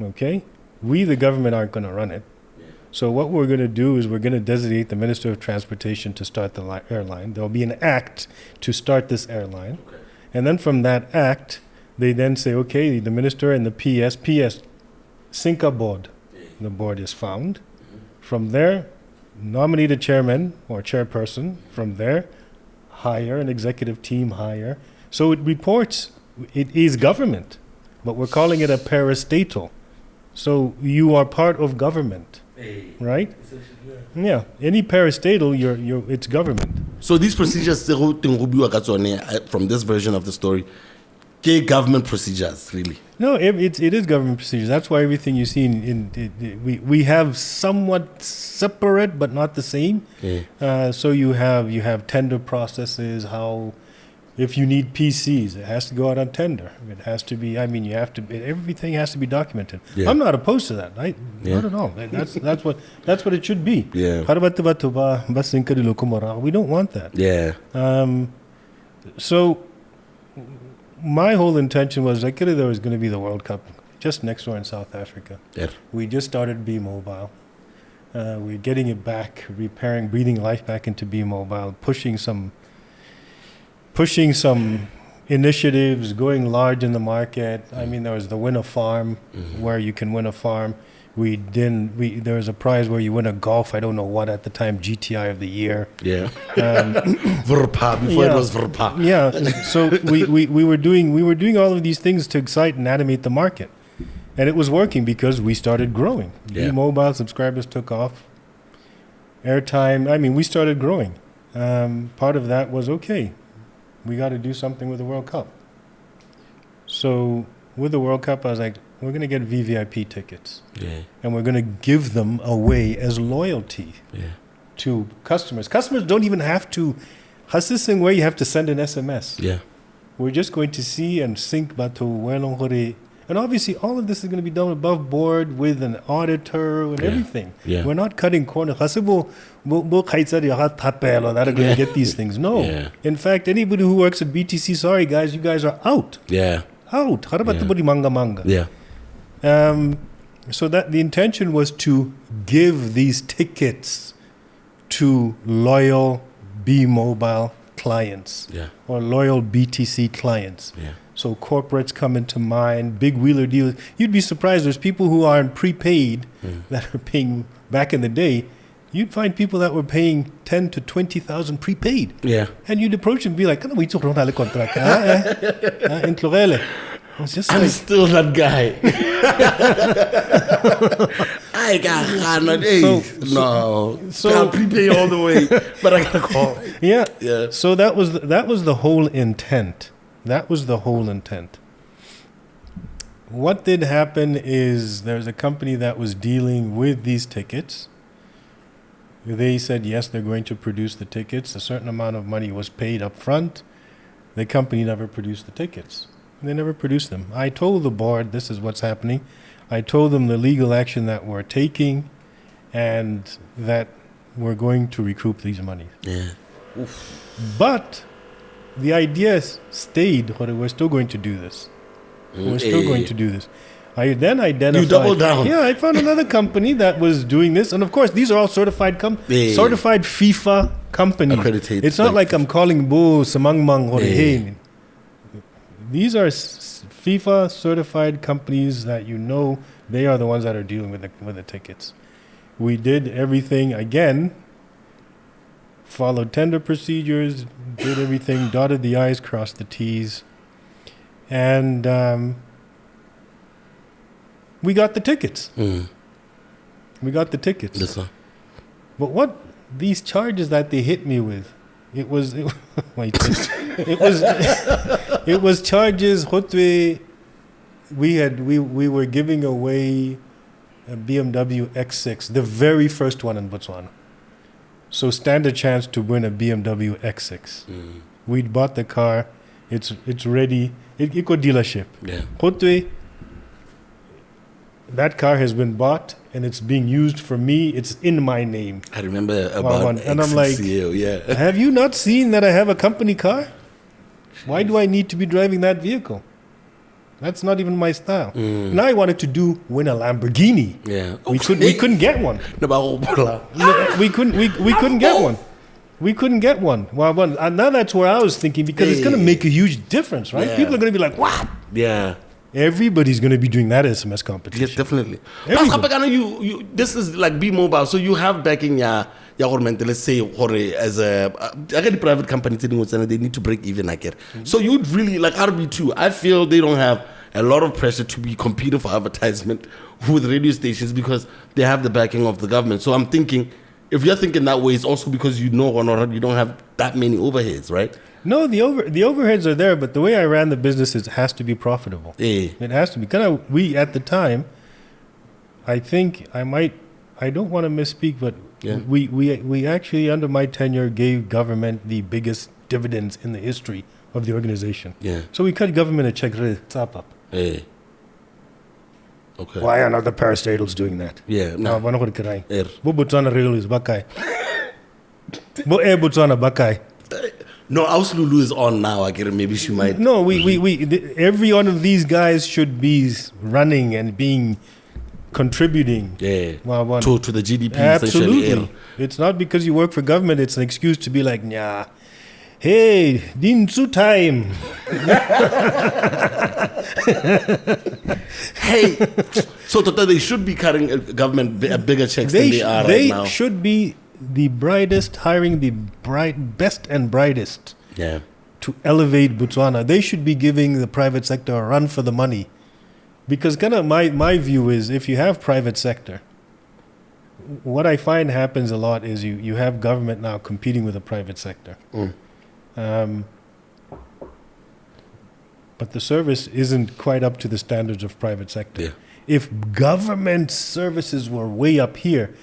Okay, we the government aren't going to run it. So what we're going to do is we're going to designate the Minister of Transportation to start the airline. There'll be an act to start this airline. Okay. And then from that act, they then say, okay, the minister and the PS, Sinca board. The board is found. Mm-hmm. From there, nominate a chairman or chairperson. From there, hire an executive team, So it reports, it is government, but we're calling it a parastatal. So you are part of government. Right? Yeah. Any parastatal, it's government. So these procedures from this version of the story, government procedures, really? No, it is government procedures. That's why everything you see we have somewhat separate but not the same. Yeah. So you have tender processes. How if you need PCs, it has to go out on tender. It has to be. I mean, everything has to be documented. Yeah. I'm not opposed to that. Not at all. That's what it should be. Yeah. We don't want that. Yeah. So my whole intention was there was going to be the World Cup just next door in South Africa. Yeah. We just started Be Mobile. We're getting it back, repairing, breathing life back into Be Mobile, pushing some initiatives, going large in the market. I mean, there was the Win a Farm, where you can win a farm. There was a prize where you win a golf, I don't know what at the time, GTI of the year. Yeah. Verpa, before it was Verpa. Yeah. So we were doing all of these things to excite and animate the market. And it was working because we started growing. Yeah. Mobile subscribers took off. Airtime, I mean, we started growing. Part of that was, okay, we got to do something with the World Cup. So with the World Cup, I was like, we're going to get VVIP tickets. Yeah. And we're going to give them away as loyalty to customers. Customers don't even have to, hasising where you have to send an SMS. Yeah. We're just going to see and sync bato welongore. And obviously all of this is going to be done above board with an auditor and everything. Yeah. We're not cutting corners. Thapelo that are going to get these things. No. Yeah. In fact, anybody who works at BTC, sorry guys, you guys are out. Yeah. Out. Harabatubodi manga. Yeah. So that the intention was to give these tickets to loyal Be Mobile clients or loyal BTC clients. Yeah. So corporates come into mind, big wheeler dealers. You'd be surprised. There's people who are prepaid that are paying back in the day. You'd find people that were paying 10 to 20,000 prepaid. Yeah. And you'd approach and be like, "Ano, ito ron hale contract." In Clorele. It's just I'm like, still that guy. I got I'll prepay all the way, but I gotta call. Yeah. Yeah. So that was the whole intent. That was the whole intent. What did happen is there's a company that was dealing with these tickets. They said yes, they're going to produce the tickets. A certain amount of money was paid up front. The company never produced the tickets. They never produced them. I told the board this is what's happening. I told them the legal action that we're taking and that we're going to recoup these monies. Yeah. But the idea stayed, we're still going to do this. We're still going to do this. I then identified. You double down. Yeah, I found another company that was doing this. And of course, these are all certified certified FIFA companies. Accredited. It's not like I'm calling Bo Samangmang or Hey. These are FIFA certified companies that they are the ones that are dealing with the tickets. We did everything again. Followed tender procedures, did everything, dotted the I's, crossed the T's, and we got the tickets. We got the tickets. Yes, sir. But what these charges that they hit me with, it was charges. We were giving away a BMW X6, the very first one in Botswana. So stand a chance to win a BMW X6. We'd bought the car. It's ready. It got dealership. Yeah. That car has been bought and it's being used for me. It's in my name. I remember about and I'm like, yeah. Have you not seen that I have a company car? Why do I need to be driving that vehicle? That's not even my style. Now I wanted to win a Lamborghini. Yeah. We couldn't get one. We couldn't get one. We couldn't get one. Well, and now that's where I was thinking, because it's going to make a huge difference, right? Yeah. People are going to be like, what? Yeah. Everybody's going to be doing that SMS competition. Yes, definitely. Everybody. You this is like Be Mobile, so you have backing your government, let's say, as a private company, they need to break even, I get. So you'd really, like RB2, I feel they don't have a lot of pressure to be competing for advertisement with radio stations because they have the backing of the government. So I'm thinking, if you're thinking that way, it's also because you don't have that many overheads, right? No, the overheads are there, but the way I ran the business is it has to be profitable. Yeah. It has to be. We at the time, I think I don't want to misspeak, but we actually under my tenure gave government the biggest dividends in the history of the organization. Yeah. So we cut government a check. Up. Yeah. Okay. Why are other parastatals doing that? Yeah. No. Botswana rail is bakai. Botswana bakai. No, Auslulu is on now. I get it. Maybe she might. No, every one of these guys should be running and being contributing. Yeah. Well, to the GDP. Absolutely. Essentially. It's not because you work for government. It's an excuse to be like, nah. Hey, dinsu time. Hey, so they should be cutting government bigger checks than they are right now. They should be the brightest, hiring the best and brightest to elevate Botswana. They should be giving the private sector a run for the money. Because kind of my view is, if you have private sector, what I find happens a lot is you have government now competing with the private sector. But the service isn't quite up to the standards of private sector. Yeah. If government services were way up here,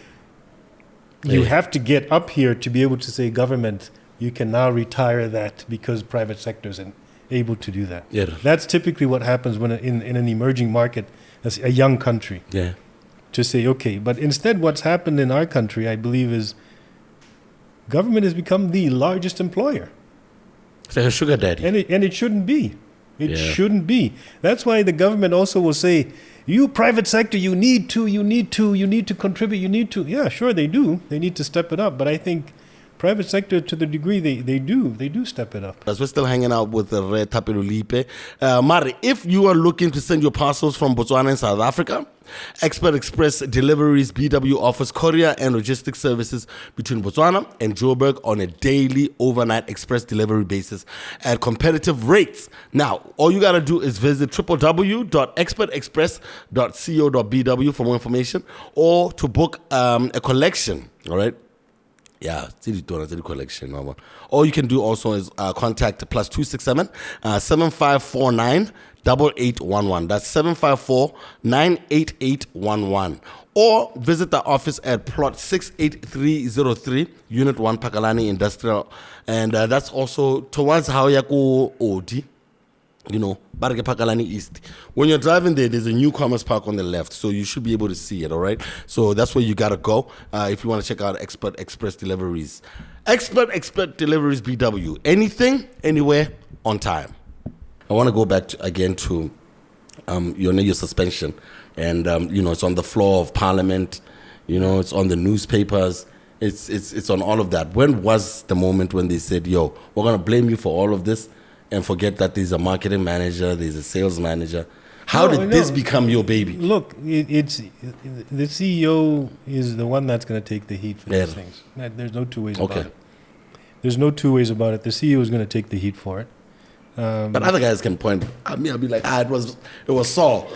you have to get up here to be able to say, government, you can now retire that because private sector isn't able to do that. Yeah. That's typically what happens when in an emerging market, as a young country. Yeah. To say, okay, but instead what's happened in our country, I believe, is government has become the largest employer. It's like a sugar daddy. And it shouldn't be. It shouldn't be. That's why the government also will say, you private sector, you need to contribute, you need to. Yeah, sure, they do. They need to step it up. But I think private sector, to the degree they do step it up. As we're still hanging out with the Red Thapelo Lippe. Mari, if you are looking to send your parcels from Botswana and South Africa, Expert Express Deliveries BW offers courier and logistics services between Botswana and Joburg on a daily overnight express delivery basis at competitive rates. Now, all you got to do is visit www.expertexpress.co.bw for more information or to book a collection, all right? Yeah, city collection. All you can do also is contact +267 7549 8811. That's 754-98811. Or visit the office at plot 68303, Unit 1, Pakalani Industrial. And that's also towards Haoyaku Odi, Barge Pakalani East. When you're driving there's a new commerce park on the left, so you should be able to see it, all right? So that's where you got to go if you want to check out Expert Express Deliveries. Expert Deliveries BW. Anything, anywhere, on time. I want to go back again to your suspension. And, it's on the floor of Parliament. It's on the newspapers. It's on all of that. When was the moment when they said, yo, we're going to blame you for all of this and forget that there's a marketing manager, there's a sales manager? How did this become your baby? Look, it's the CEO is the one that's going to take the heat for these things. There's no two ways about it. There's no two ways about it. The CEO is going to take the heat for it. But other guys can point at me. I'll be like, it was Saul.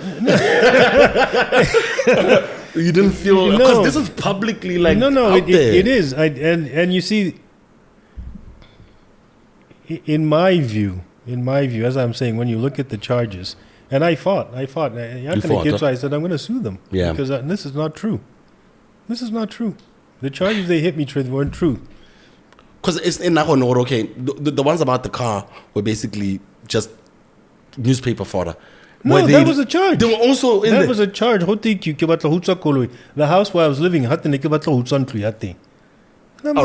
You didn't feel, because this is publicly out there. It is. And you see, in my view, as I'm saying, when you look at the charges, and I fought. So I said, I'm going to sue them. Yeah. Because this is not true. The charges they hit me with weren't true. Because it's in Nahonoro, okay, the ones about the car were basically just newspaper fodder. No, that was a charge. They were also in That was a charge. The house where I was living, all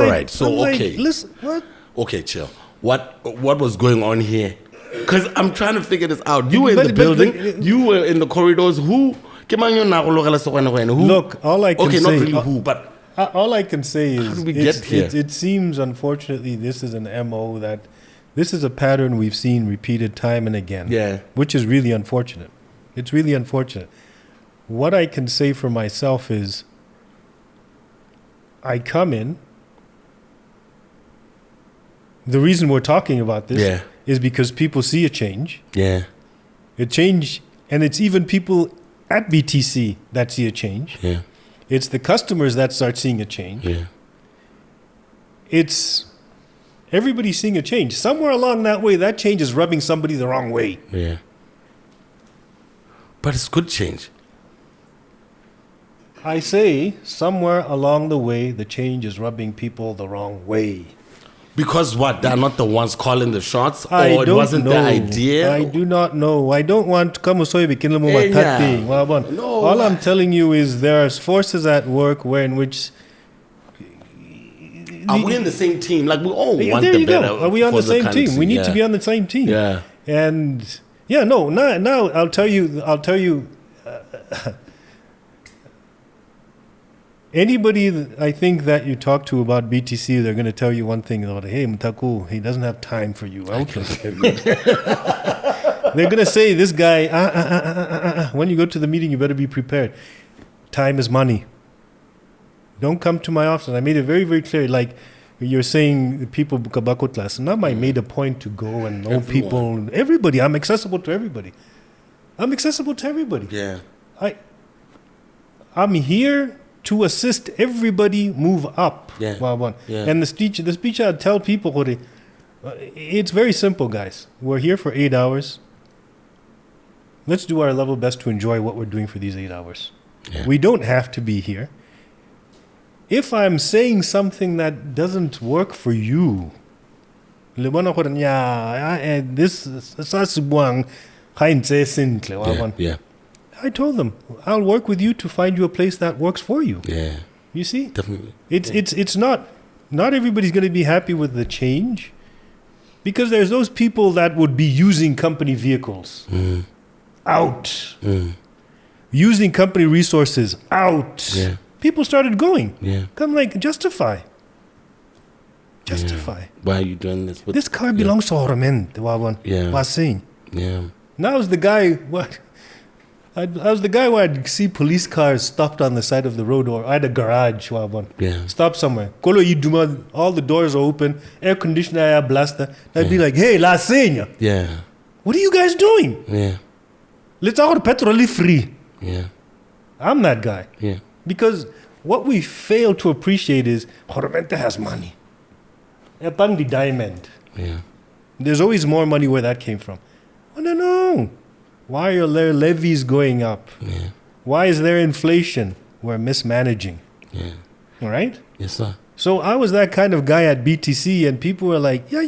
right, so okay. Listen, what? Okay, chill. What was going on here? Because I'm trying to figure this out. You were in the building. You were in the corridors. Who? Look, all I can say... Okay, not really who, but... All I can say is... How did we get here? It seems, unfortunately, this is an MO that... This is a pattern we've seen repeated time and again. Yeah. Which is really unfortunate. It's really unfortunate. What I can say for myself is... I come in... The reason we're talking about this is because people see a change. Yeah. A change, and it's even people at BTC that see a change. Yeah. It's the customers that start seeing a change. Yeah. It's everybody seeing a change. Somewhere along that way, that change is rubbing somebody the wrong way. Yeah. But it's good change. I say somewhere along the way, the change is rubbing people the wrong way. Because what? They're not the ones calling the shots? Or it wasn't the idea? I do not know. I don't want to come All I'm telling you is there are forces at work in which are we in the same team? Like we all want there the you better. go. Are we on for the same country? team? We need to be on the same team. Yeah. And now I'll tell you. Anybody I think that you talk to about BTC, they're going to tell you one thing. They're like, hey, Mtaku, he doesn't have time for you. Okay. They're going to say, this guy, when you go to the meeting, you better be prepared. Time is money. Don't come to my office. I made it very, very clear. Like you're saying, the people Bukabako class. Now I made a point to go and know people. Everybody. I'm accessible to everybody. Yeah. I'm here to assist everybody move up. Yeah. Yeah. And the speech I tell people, it's very simple, guys. We're here for 8 hours. Let's do our level best to enjoy what we're doing for these 8 hours. Yeah. We don't have to be here. If I'm saying something that doesn't work for you, Yeah. I told them, I'll work with you to find you a place that works for you. Yeah. You see? Definitely. It's not everybody's going to be happy with the change, because there's those people that would be using company vehicles. Out. Using company resources. Out. Yeah. People started going. Yeah. Come like, justify. Why are you doing this? This car belongs to Horomen, the Wawan. Yeah. Was saying. Yeah. Now is the guy I was the guy where I'd see police cars stopped on the side of the road, or I had a garage. Yeah. Stop somewhere. All the doors are open, air conditioner, blaster. I'd be like, hey, La Senya, Yeah. what are you guys doing? Yeah. Let's out petrol free. Yeah. I'm that guy. Yeah. Because what we fail to appreciate is Horomenta has money. Epang the diamond. Yeah. There's always more money where that came from. Oh, no. Why are their levies going up? Yeah. Why is there inflation? We're mismanaging. Yeah. All right? Yes, sir. So I was that kind of guy at BTC, and people were like, yeah.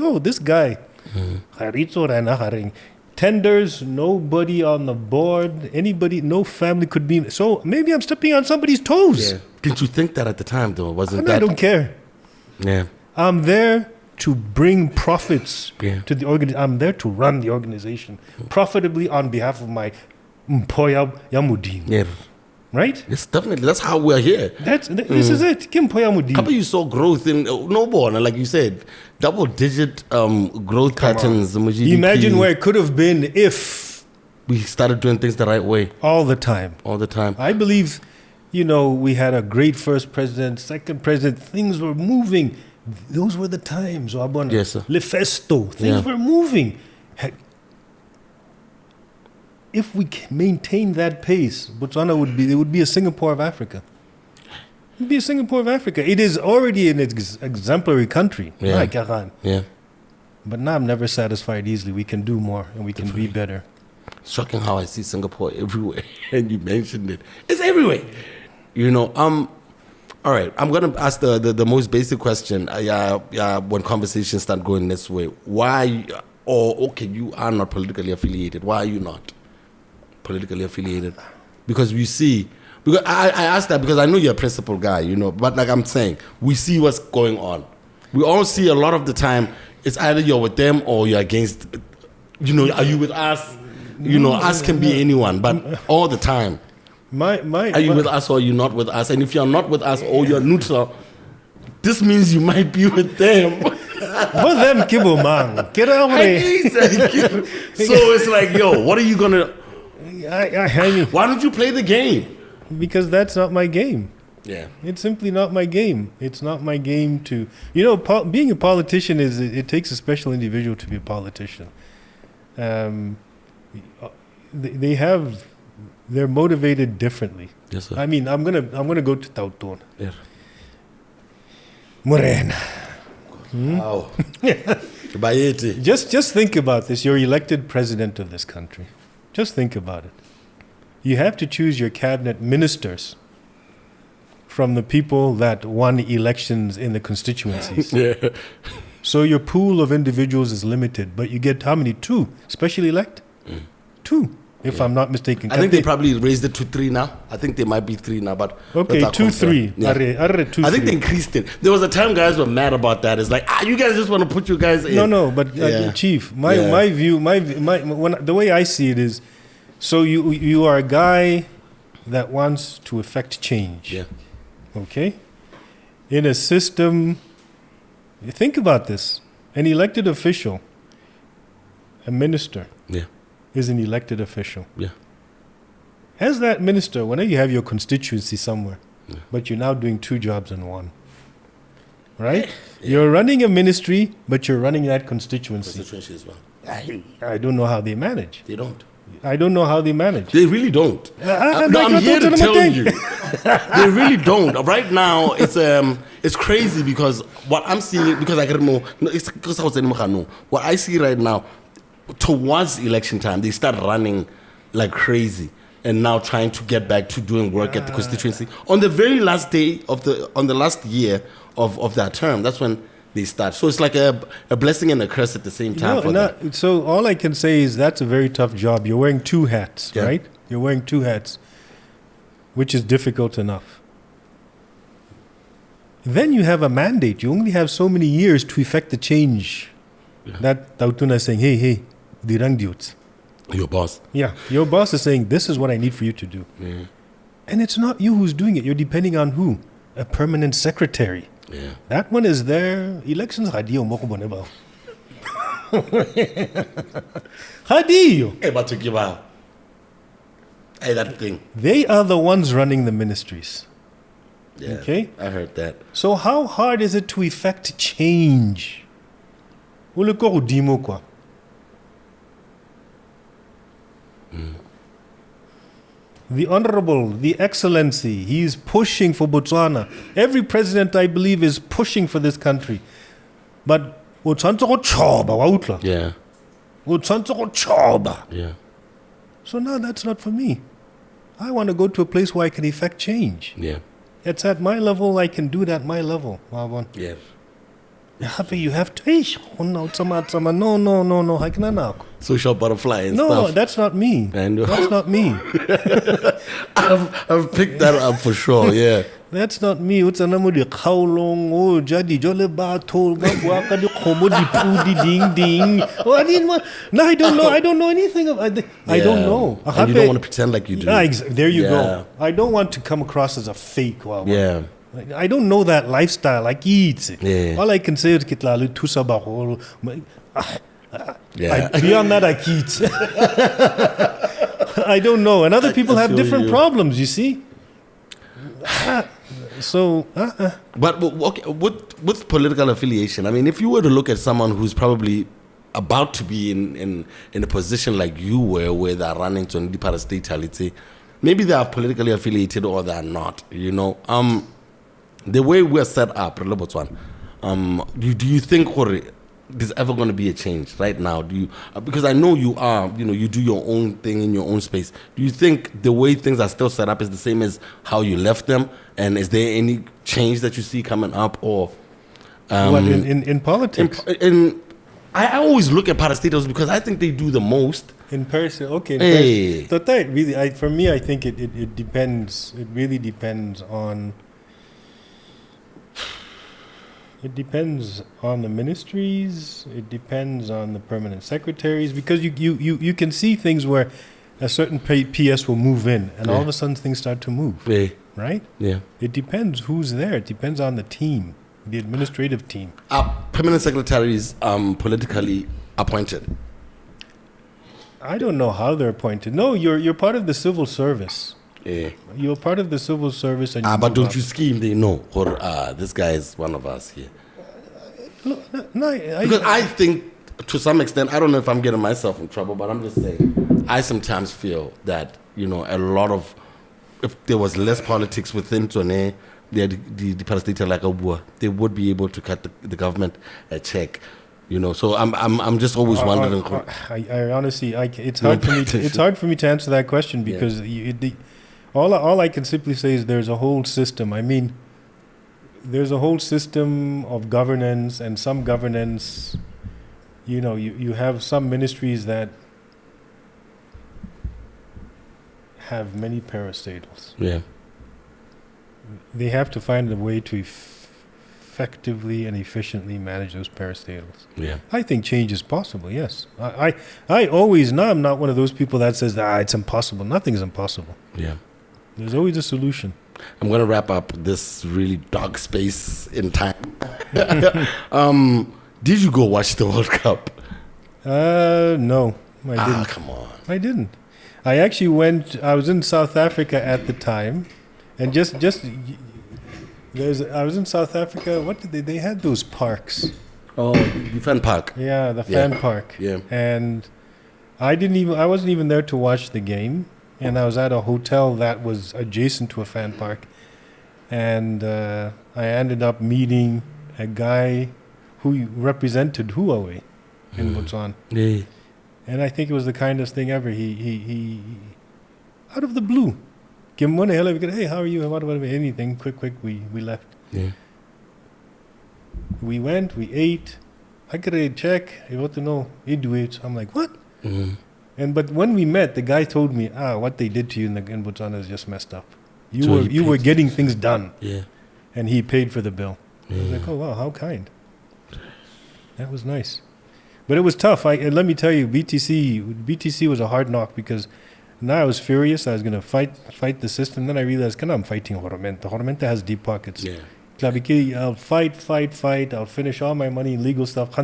Oh, this guy. Tenders, nobody on the board, anybody, no family could be. So maybe I'm stepping on somebody's toes. Yeah. Didn't you think that at the time, though? Wasn't I that? don't care. Yeah. I'm there to bring profits to the organization. I'm there to run the organization profitably on behalf of my Mpoya Yamudin. Yeah. Right? Yes, definitely. That's how we're here. This is it. Kim Mpoya Yamudin. How about you saw growth in Nobona, like you said, double-digit growth patterns. Imagine where it could have been if we started doing things the right way. All the time. I believe, we had a great first president, second president. Things were moving. Those were the times. Yes, sir. Lefesto. Things were moving. If we maintain that pace, Botswana would be a Singapore of Africa. It would be a Singapore of Africa. It is already an exemplary country. Yeah. Yeah. But now I'm never satisfied easily. We can do more and we can be better. Shocking how I see Singapore everywhere. And you mentioned it. It's everywhere. All right, I'm going to ask the most basic question. When conversations start going this way, why, you are not politically affiliated. Why are you not politically affiliated? Because I asked that because I know you're a principled guy, but like I'm saying, we see what's going on. We all see a lot of the time, it's either you're with them or you're against, are you with us? Us can be anyone, but all the time. Are you with us or are you not with us? And if you're not with us or you're neutral, this means you might be with them. With them, Kibo, man. Get out of here. So it's like, what are you going to... Why don't you play the game? Because that's not my game. Yeah. It's simply not my game. It's not my game to... being a politician it takes a special individual to be a politician. They're motivated differently. Yes, sir. I mean, I'm gonna go to Tautona. Yeah. Morena. Wow. Just think about this. You're elected president of this country. Just think about it. You have to choose your cabinet ministers from the people that won elections in the constituencies. Yeah. So your pool of individuals is limited, but you get how many? 2 specially elect? 2. if I'm not mistaken. I think they probably raised it to 3 now. I think they might be 3 now, but okay, let's 2-3. Yeah. Arre, 2-3. I think they increased it. There was a time guys were mad about that. It's like, you guys just want to put you guys in. No, but Chief, my view, the way I see it is, so you are a guy that wants to effect change. Yeah. Okay? In a system, think about this. An elected official, a minister, is an elected official. Yeah. As that minister, whenever you have your constituency somewhere, but you're now doing 2 jobs in one, right? Yeah. You're running a ministry, but you're running that constituency. Constituency as well. I don't know how they manage. They don't. I don't know how they manage. They really don't. I'm here to tell you. They really don't. Right now, it's crazy because what I'm seeing, because I don't know, it's because I was in Mohano. What I see right now, towards election time, they start running like crazy and now trying to get back to doing work at the constituency. On the very last day on the last year of that term, that's when they start. So it's like a blessing and a curse at the same time. So all I can say is that's a very tough job. You're wearing 2 hats, right? You're wearing 2 hats, which is difficult enough. Then you have a mandate. You only have so many years to effect the change. That Tautuna is saying, hey, dirang dudes. Your boss. Yeah, your boss is saying, this is what I need for you to do. And it's not you who's doing it. You're depending on who? A permanent secretary. Yeah. That one is there. Elections, hadio moko boneba. Hadio. Hey, but to give out. Hey, that thing. They are the ones running the ministries. Yeah. Okay? I heard that. So how hard is it to effect change? The Honorable, the Excellency, he is pushing for Botswana. Every president, I believe, is pushing for this country. But Yeah. Yeah. So no, that's not for me. I want to go to a place where I can effect change. Yeah. It's at my level, I can do it at my level. Yeah. You have to. No. I cannot. Social butterfly and No, stuff. that's not me. That's not me. I've picked that up for sure, yeah. That's not me. What's a number of how long? Oh, jadi jole batol gabwaka di komodi pudi ding ding. Oh, I didn't want. No, I don't know. I don't know anything of. I don't know. And you don't want to pretend like you do. There you go. I don't want to come across as a fake. Yeah. I don't know that lifestyle. Like eats. Yeah. All I can say is kitlalu tusabahol. Yeah. Beyond that, I eat. I don't know. And other people have different problems. You see. So, But okay, with political affiliation, I mean, if you were to look at someone who's probably about to be in a position like you were, where they're running to the parastatality, maybe they are politically affiliated or they're not. You know, the way we're set up, Botswana, do you think there's ever going to be a change right now? Do you? Because I know you are, you do your own thing in your own space. Do you think the way things are still set up is the same as how you left them? And is there any change that you see coming up, or what in politics? I always look at parastatals because I think they do the most. In person, okay. Hey. So that really, for me, I think it depends. It really depends on. It depends on the ministries. It depends on the permanent secretaries, because you can see things where a certain PS will move in, and all of a sudden things start to move. Yeah. Right? Yeah. It depends who's there. It depends on the team, the administrative team. Are permanent secretaries politically appointed? I don't know how they're appointed. No, you're part of the civil service. Yeah. You're part of the civil service, and but don't you scheme? They know, or this guy is one of us here. Because I think, to some extent, I don't know if I'm getting myself in trouble, but I'm just saying, I sometimes feel that a lot of, if there was less politics within Tsone, the parastatal like a war, they would be able to cut the government a check. So I'm just always wondering. I honestly, it's hard for me. It's hard for me to answer that question, because all I can simply say is there's a whole system. I mean, there's a whole system of governance, and some governance. You have some ministries that have many parastatals. Yeah. They have to find a way to effectively and efficiently manage those parastatals. Yeah. I think change is possible, yes. I always know I'm not one of those people that says, it's impossible. Nothing's impossible. Yeah. There's always a solution. I'm going to wrap up this really dark space in time. Did you go watch the World Cup? No, I didn't. Come on. I didn't. I actually went, I was in South Africa at the time, and I was in South Africa. What did they had those parks. Oh, the fan park. Yeah, the fan park. Yeah. And I wasn't even there to watch the game, and I was at a hotel that was adjacent to a fan park. And I ended up meeting a guy who represented Huawei in Botswana. Yeah. And I think it was the kindest thing ever. He out of the blue, give him one hello. Hey, how are you? What about anything? Quick, we left. Yeah. We went, we ate. I got a check. I want to know. I'm like, what? Mm-hmm. But when we met, the guy told me, what they did to you in Botswana is just messed up. So You were getting things done. Yeah. And he paid for the bill. Yeah. I was like, oh wow, how kind. That was nice. But it was tough. And let me tell you, BTC was a hard knock because now I was furious. I was going to fight the system. Then I realized, I'm fighting Horomenta. Horomenta has deep pockets. Yeah. I'll fight. I'll finish all my money in legal stuff. Yeah.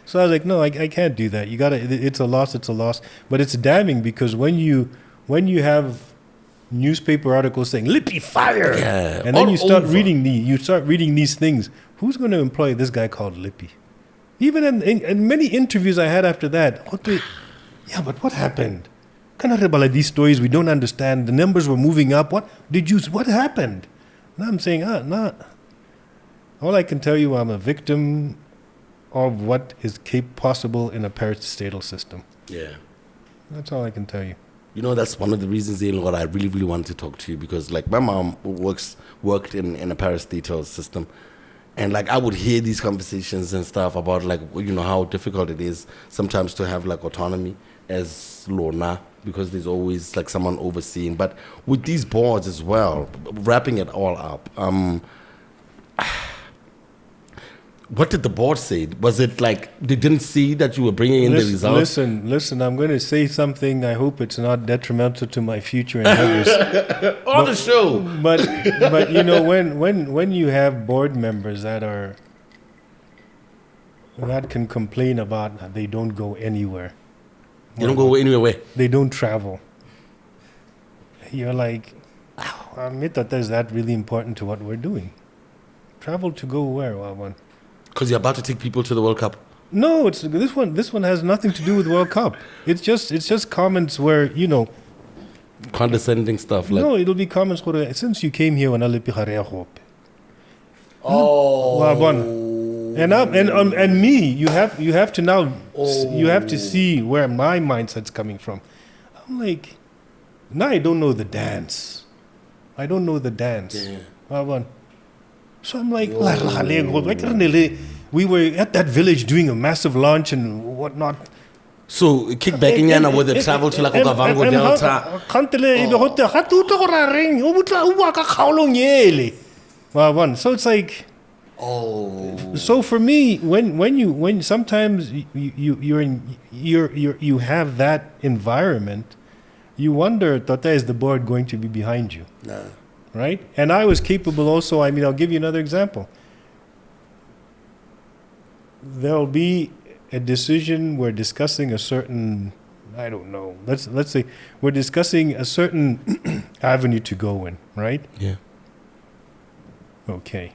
So I was like, no, I can't do that. It's a loss. But it's damning because when you have newspaper articles saying Lippe fire, and then you start reading these things. Who's going to employ this guy called Lippe? Even in many interviews I had after that, but what happened? These stories we don't understand. The numbers were moving up. What happened? And I'm saying, all I can tell you, I'm a victim of what is possible in a parastatal system. Yeah. That's all I can tell you. You know, that's one of the reasons, what I really, really wanted to talk to you, because like my mom worked in a parastatal system, and like I would hear these conversations and stuff about like, how difficult it is sometimes to have like autonomy as Lorna, because there's always like someone overseeing. But with these boards as well, wrapping it all up, what did the board say? Was it like they didn't see that you were bringing in the results? Listen, I'm going to say something. I hope it's not detrimental to my future endeavors. On the show. But when you have board members that can complain about they don't go anywhere. They don't go anywhere. They don't travel. You're like, I admit that is that really important to what we're doing. Travel to go where, Wawan? Because you're about to take people to the World Cup. No, it's this one. This one has nothing to do with World Cup. It's just comments where condescending stuff. Like, no, it'll be comments where since you came here when I live and me, you have to now you have to see where my mindset's coming from. I'm like, now I don't know the dance. Yeah. So I'm like, we were at that village doing a massive launch and whatnot. So kick back in Yana with the travel to Lakavango Delta. So it's like, so for me, when sometimes you have that environment, you wonder, Tata, is the board going to be behind you? No. Right? And I was capable also, I'll give you another example. There'll be a decision, we're discussing a certain, I don't know, let's say we're discussing a certain avenue to go in, right? Yeah. Okay.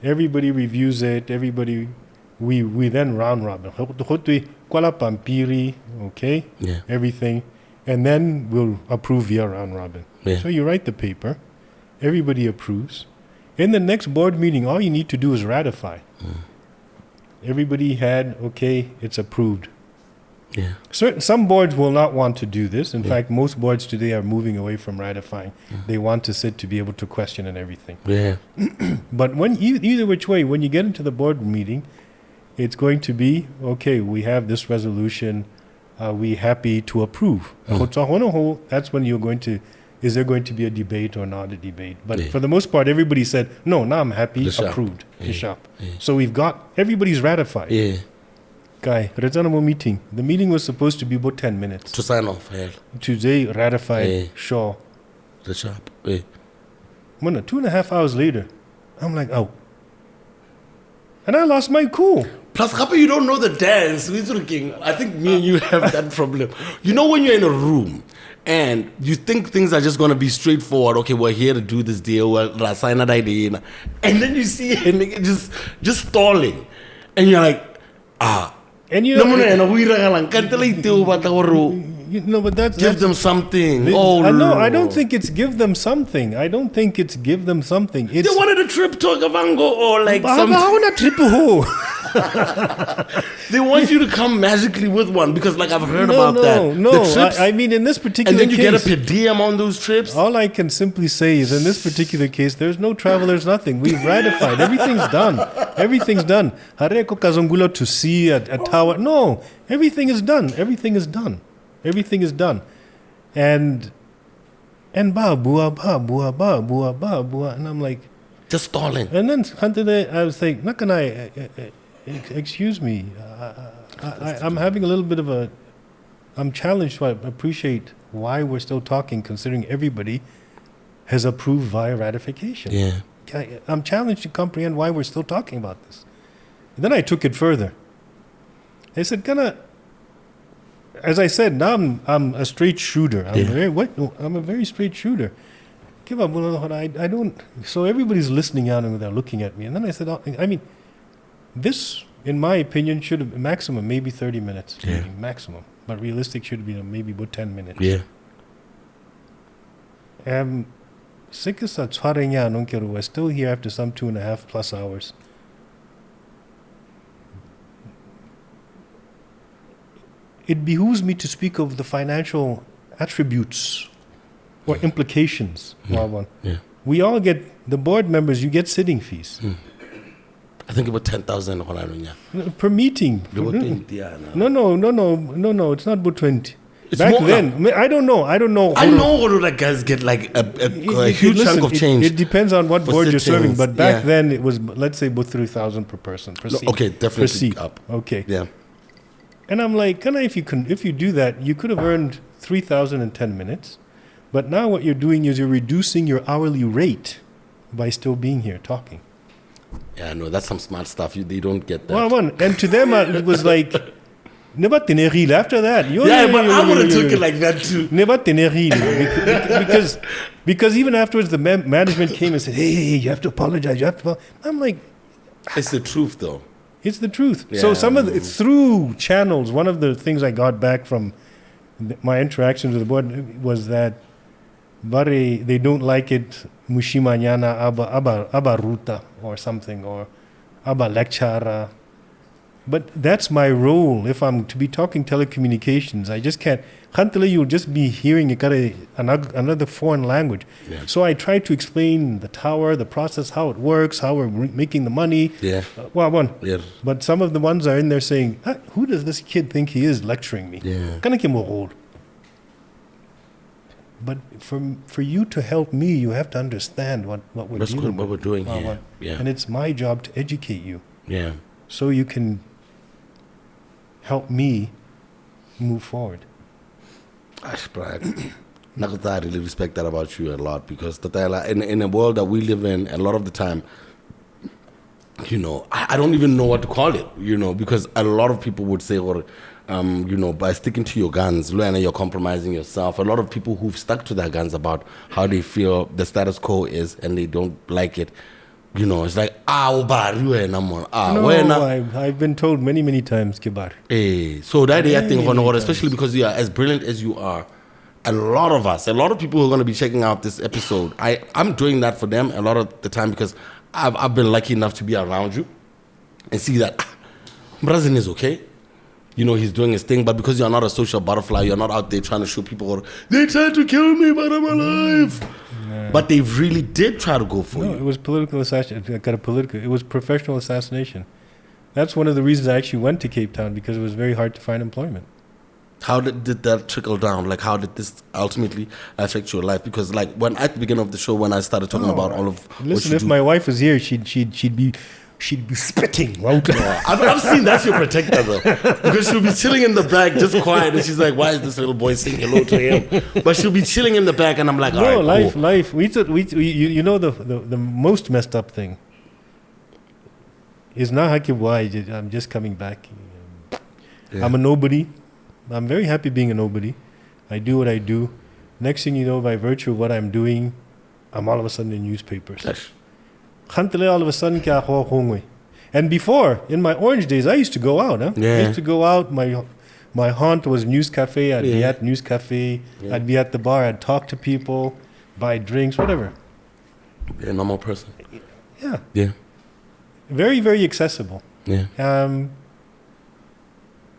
Everybody reviews it, we then round robin. Okay? Yeah. Everything. And then we'll approve via round robin. Yeah. So you write the paper, everybody approves. In the next board meeting, all you need to do is ratify. Everybody had, okay, it's approved. Yeah. Some boards will not want to do this. In fact, most boards today are moving away from ratifying. They want to sit to be able to question and everything. Yeah. But when either which way, when you get into the board meeting, it's going to be, okay, we have this resolution. Are we happy to approve? That's when you're going to, is there going to be a debate or not a debate? But for the most part, everybody said, no, now I'm happy, approved. So we've got, everybody's ratified. Yeah. Guy, meeting. The meeting was supposed to be about 10 minutes. To sign off, yeah. Today, ratified, sure. The sharp, yeah. 2.5 hours later, I'm like, oh. And I lost my cool. Plus, you don't know the dance. I think me and you have that problem. You know when you're in a room and you think things are just going to be straightforward. Okay, we're here to do this deal. We'll sign an idea. And then you see a nigga just stalling. And you're like, and you know, but give them something. I don't think it's give them something. They wanted a trip to Agavango or like something. They want you to come magically with one because, like, I've heard about that. No, I mean, in this particular case... And then you get a per diem on those trips? All I can simply say is, in this particular case, there's no travel, there's nothing. We've ratified. Everything's done. Hareko Kazungulo to see a tower. No, everything is done. And ba, and I'm like... Just stalling. And then I was like, not can I... excuse me, I'm having a little bit of I'm challenged to appreciate why we're still talking, considering everybody has approved via ratification. Yeah. I'm challenged to comprehend why we're still talking about this. And then I took it further. I said, as I said, now I'm a straight shooter. I'm a very straight shooter. I don't, so everybody's listening out and they're looking at me. And then I said, this, in my opinion, should have maximum maybe 30 minutes. Yeah. Maximum. But realistic should be maybe about 10 minutes. Yeah. We're still here after some 2.5 plus hours. It behooves me to speak of the financial attributes or implications. Yeah. We all get, the board members, you get sitting fees. I think about 10,000 per meeting. No, it's not about 20. Back then, I don't know. I know that guys get like a huge chunk of change. It depends on what board you're serving, but back then it was, let's say, about 3,000 per person per seat. Okay, definitely per seat. Up. Okay. Yeah. And I'm like, if you do that, you could have earned 3,000 in 10 minutes. But now what you're doing is you're reducing your hourly rate by still being here talking. Yeah, no, that's some smart stuff. They don't get that. And to them, it was like, after that. But I would have took it like that too. because even afterwards, the management came and said, hey, you have to apologize. I'm like... It's the truth, though. It's the truth. Yeah. So through channels, one of the things I got back from my interactions with the board was that they don't like it Mushimanyana aba ruta or something, or aba lectura. But that's my role. If I'm to be talking telecommunications, I just can't. Until you'll just be hearing another foreign language. Yeah. So I try to explain the tower, the process, how it works, how we're making the money. Yeah. Yeah. But some of the ones are in there saying, who does this kid think he is lecturing me? Yeah. But for you to help me, you have to understand what we're doing. What we're doing here. Yeah. And it's my job to educate you. Yeah. So you can help me move forward. Gosh, Brian. I really respect that about you a lot, because in a world that we live in, a lot of the time, I don't even know what to call it, because a lot of people would say, by sticking to your guns, you're compromising yourself. A lot of people who've stuck to their guns about how they feel the status quo is and they don't like it, it's like, I've been told many times, Kibar. So that I think, especially because you are as brilliant as you are, a lot of people who are going to be checking out this episode, I'm doing that for them a lot of the time, because I've been lucky enough to be around you and see that Brazil is okay. he's doing his thing, but because you're not a social butterfly, you're not out there trying to show people, they tried to kill me, but I'm alive. But they really did try to go for you. It was political assassination. It was professional assassination. That's one of the reasons I actually went to Cape Town, because it was very hard to find employment. How did that trickle down? Like, how did this ultimately affect your life? Because, like, when at the beginning of the show, when I started talking about all of listen, if my wife was here, she'd be spitting. I've seen that's your protector though, because she'll be chilling in the back, just quiet, and she's like, "Why is this little boy saying hello to him?" But she'll be chilling in the back, and I'm like, "All right, cool." life. You know the most messed up thing is now I'm just coming back. Yeah. I'm a nobody. I'm very happy being a nobody. I do what I do. Next thing you know, by virtue of what I'm doing, I'm all of a sudden in newspapers. All of a sudden, and before, in my orange days, I used to go out. I used to go out. My haunt was News Cafe. I'd be at News Cafe. Yeah. I'd be at the bar. I'd talk to people, buy drinks, whatever. Be a normal person. Yeah. Yeah. Very, very accessible. Yeah.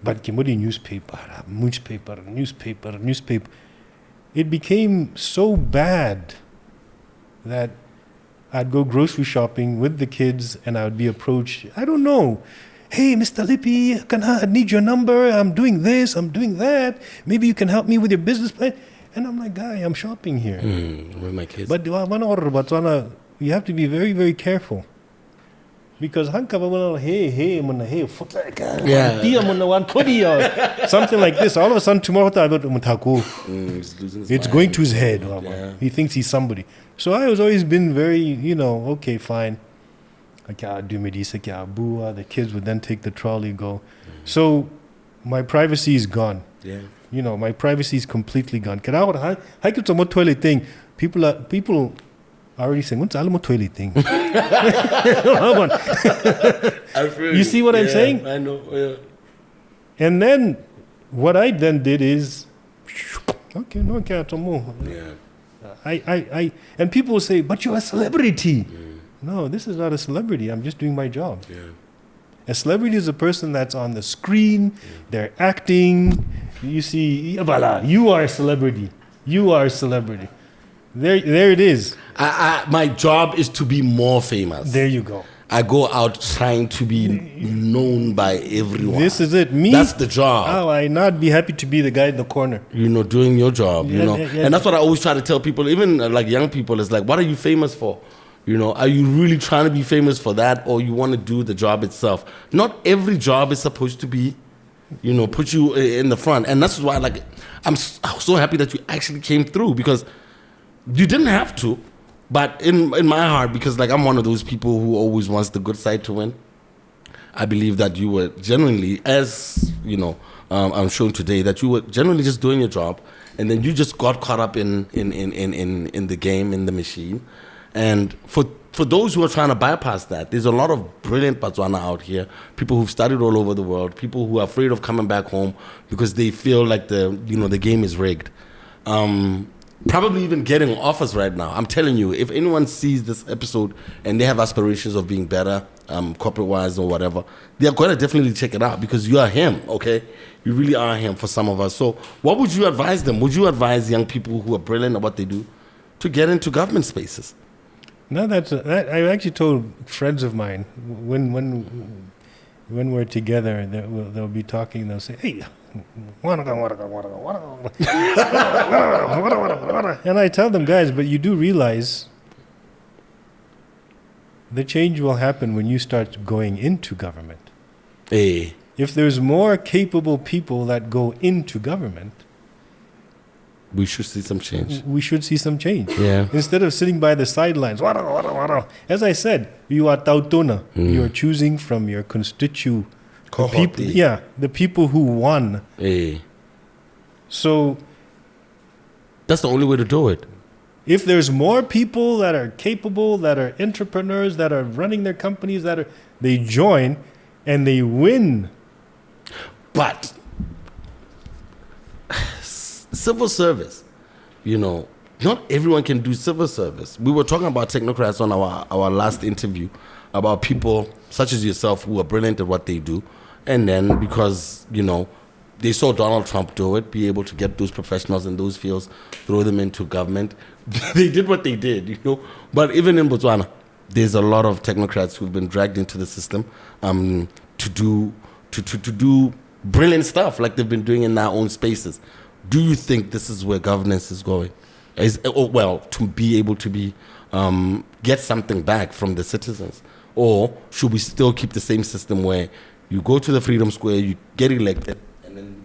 But newspaper. It became so bad that I'd go grocery shopping with the kids, and I would be approached. I don't know. Hey, Mr. Lippe, I need your number. I'm doing this. I'm doing that. Maybe you can help me with your business plan. And I'm like, guy, I'm shopping here. With my kids. But Botswana, you have to be very, very careful. Because something like this. All of a sudden, tomorrow, it's going to his head. Yeah. He thinks he's somebody. So I was always been very, okay, fine. The kids would then take the trolley, go. So my privacy is gone. Yeah. My privacy is completely gone. Toilet thing. People already saying, what's the toilet thing? You see what I'm saying? I know, yeah. And then what I then did is, okay, no, I can't move. Yeah. And people will say, but you're a celebrity. No, this is not a celebrity. I'm just doing my job. Yeah. A celebrity is a person that's on the screen. They're acting. You see, voila, you are a celebrity. You are a celebrity. There it is. My job is to be more famous. There you go. I go out trying to be known by everyone. This is it. That's the job. How I not be happy to be the guy in the corner. Doing your job, And that's what I always try to tell people, even like young people, is like, what are you famous for? Are you really trying to be famous for that, or you want to do the job itself? Not every job is supposed to be, put you in the front. And that's why, like, I'm so happy that you actually came through, because you didn't have to. But in my heart, because like I'm one of those people who always wants the good side to win, I believe that you were genuinely, as I'm showing today, that you were genuinely just doing your job, and then you just got caught up in the game, in the machine. And for those who are trying to bypass that, there's a lot of brilliant Batswana out here, people who've studied all over the world, people who are afraid of coming back home because they feel like the game is rigged. Probably even getting offers right now. I'm telling you, if anyone sees this episode and they have aspirations of being better, corporate-wise or whatever, they're going to definitely check it out, because you are him, okay? You really are him for some of us. So what would you advise them? Would you advise young people who are brilliant at what they do to get into government spaces? No, I actually told friends of mine, when we're together, they'll be talking, they'll say, hey, and I tell them, guys, but you do realize the change will happen when you start going into government. Hey. If there's more capable people that go into government, we should see some change. Yeah. Instead of sitting by the sidelines. As I said, you are tautona. You are choosing from your constituent. The people who won. Hey. So that's the only way to do it. If there's more people that are capable, that are entrepreneurs, that are running their companies, they join and they win. But civil service, not everyone can do civil service. We were talking about technocrats on our last interview, about people such as yourself who are brilliant at what they do, And then because, they saw Donald Trump do it, be able to get those professionals in those fields, throw them into government. They did what they did, But even in Botswana, there's a lot of technocrats who've been dragged into the system to do brilliant stuff like they've been doing in their own spaces. Do you think this is where governance is going? To be able to get something back from the citizens? Or should we still keep the same system where you go to the Freedom Square, you get elected, and then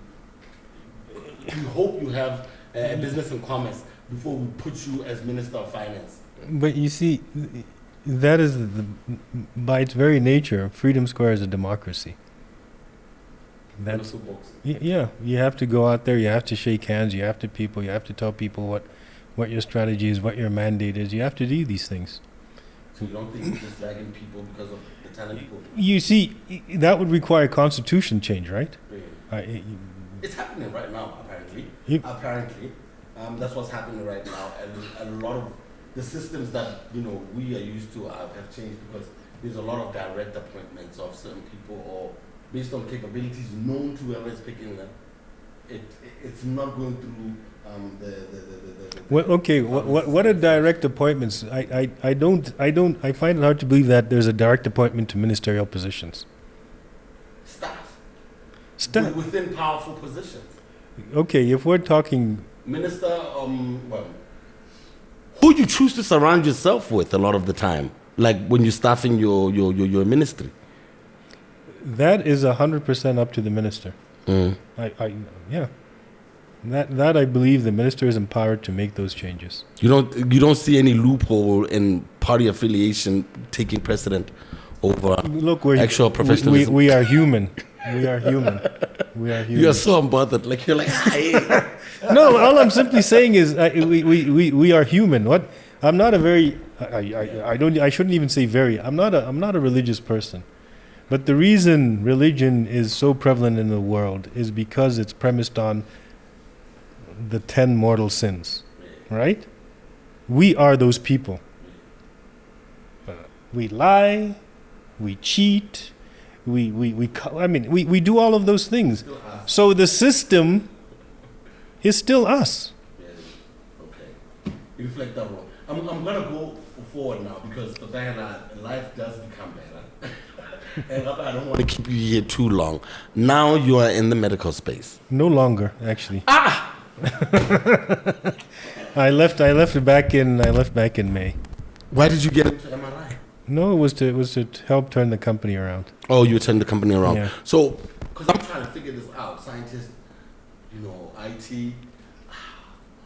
you hope you have a business and commerce before we put you as Minister of Finance? But you see, that is, by its very nature, Freedom Square is a democracy. Yeah, you have to go out there, you have to shake hands, you have to tell people what your strategy is, what your mandate is. You have to do these things. So you don't think you're just dragging people because of the talent people? You see, that would require constitution change, right? Yeah. It's happening right now, apparently. That's what's happening right now. And a lot of the systems that we are used to have changed because there's a lot of direct appointments of certain people or based on capabilities known to whoever is picking them. It's not going through what are direct appointments? I find it hard to believe that there's a direct appointment to ministerial positions. Staff within powerful positions. Okay, if we're talking minister, who you choose to surround yourself with a lot of the time, like when you're staffing your ministry. That is 100% up to the minister. Yeah. That I believe the minister is empowered to make those changes. You don't see any loophole in party affiliation taking precedent over actual professionalism. We are human. We are human. You are so unbothered. Like you're like, hey. No, all I'm simply saying is we are human. What? I'm not a very. I shouldn't even say very. I'm not a religious person. But the reason religion is so prevalent in the world is because it's premised on the 10 mortal sins, right? We are those people. We lie, we cheat, we do all of those things. So the system is still us. Okay. Reflect that one. I'm gonna go forward now because life does become better. And I don't want to keep you here too long. Now you are in the medical space. No longer, actually. I left back in May. Why did you get into MRI? No, it was to help turn the company around. Oh, you turned the company around. Yeah. So, because I'm trying to figure this out, scientists, IT,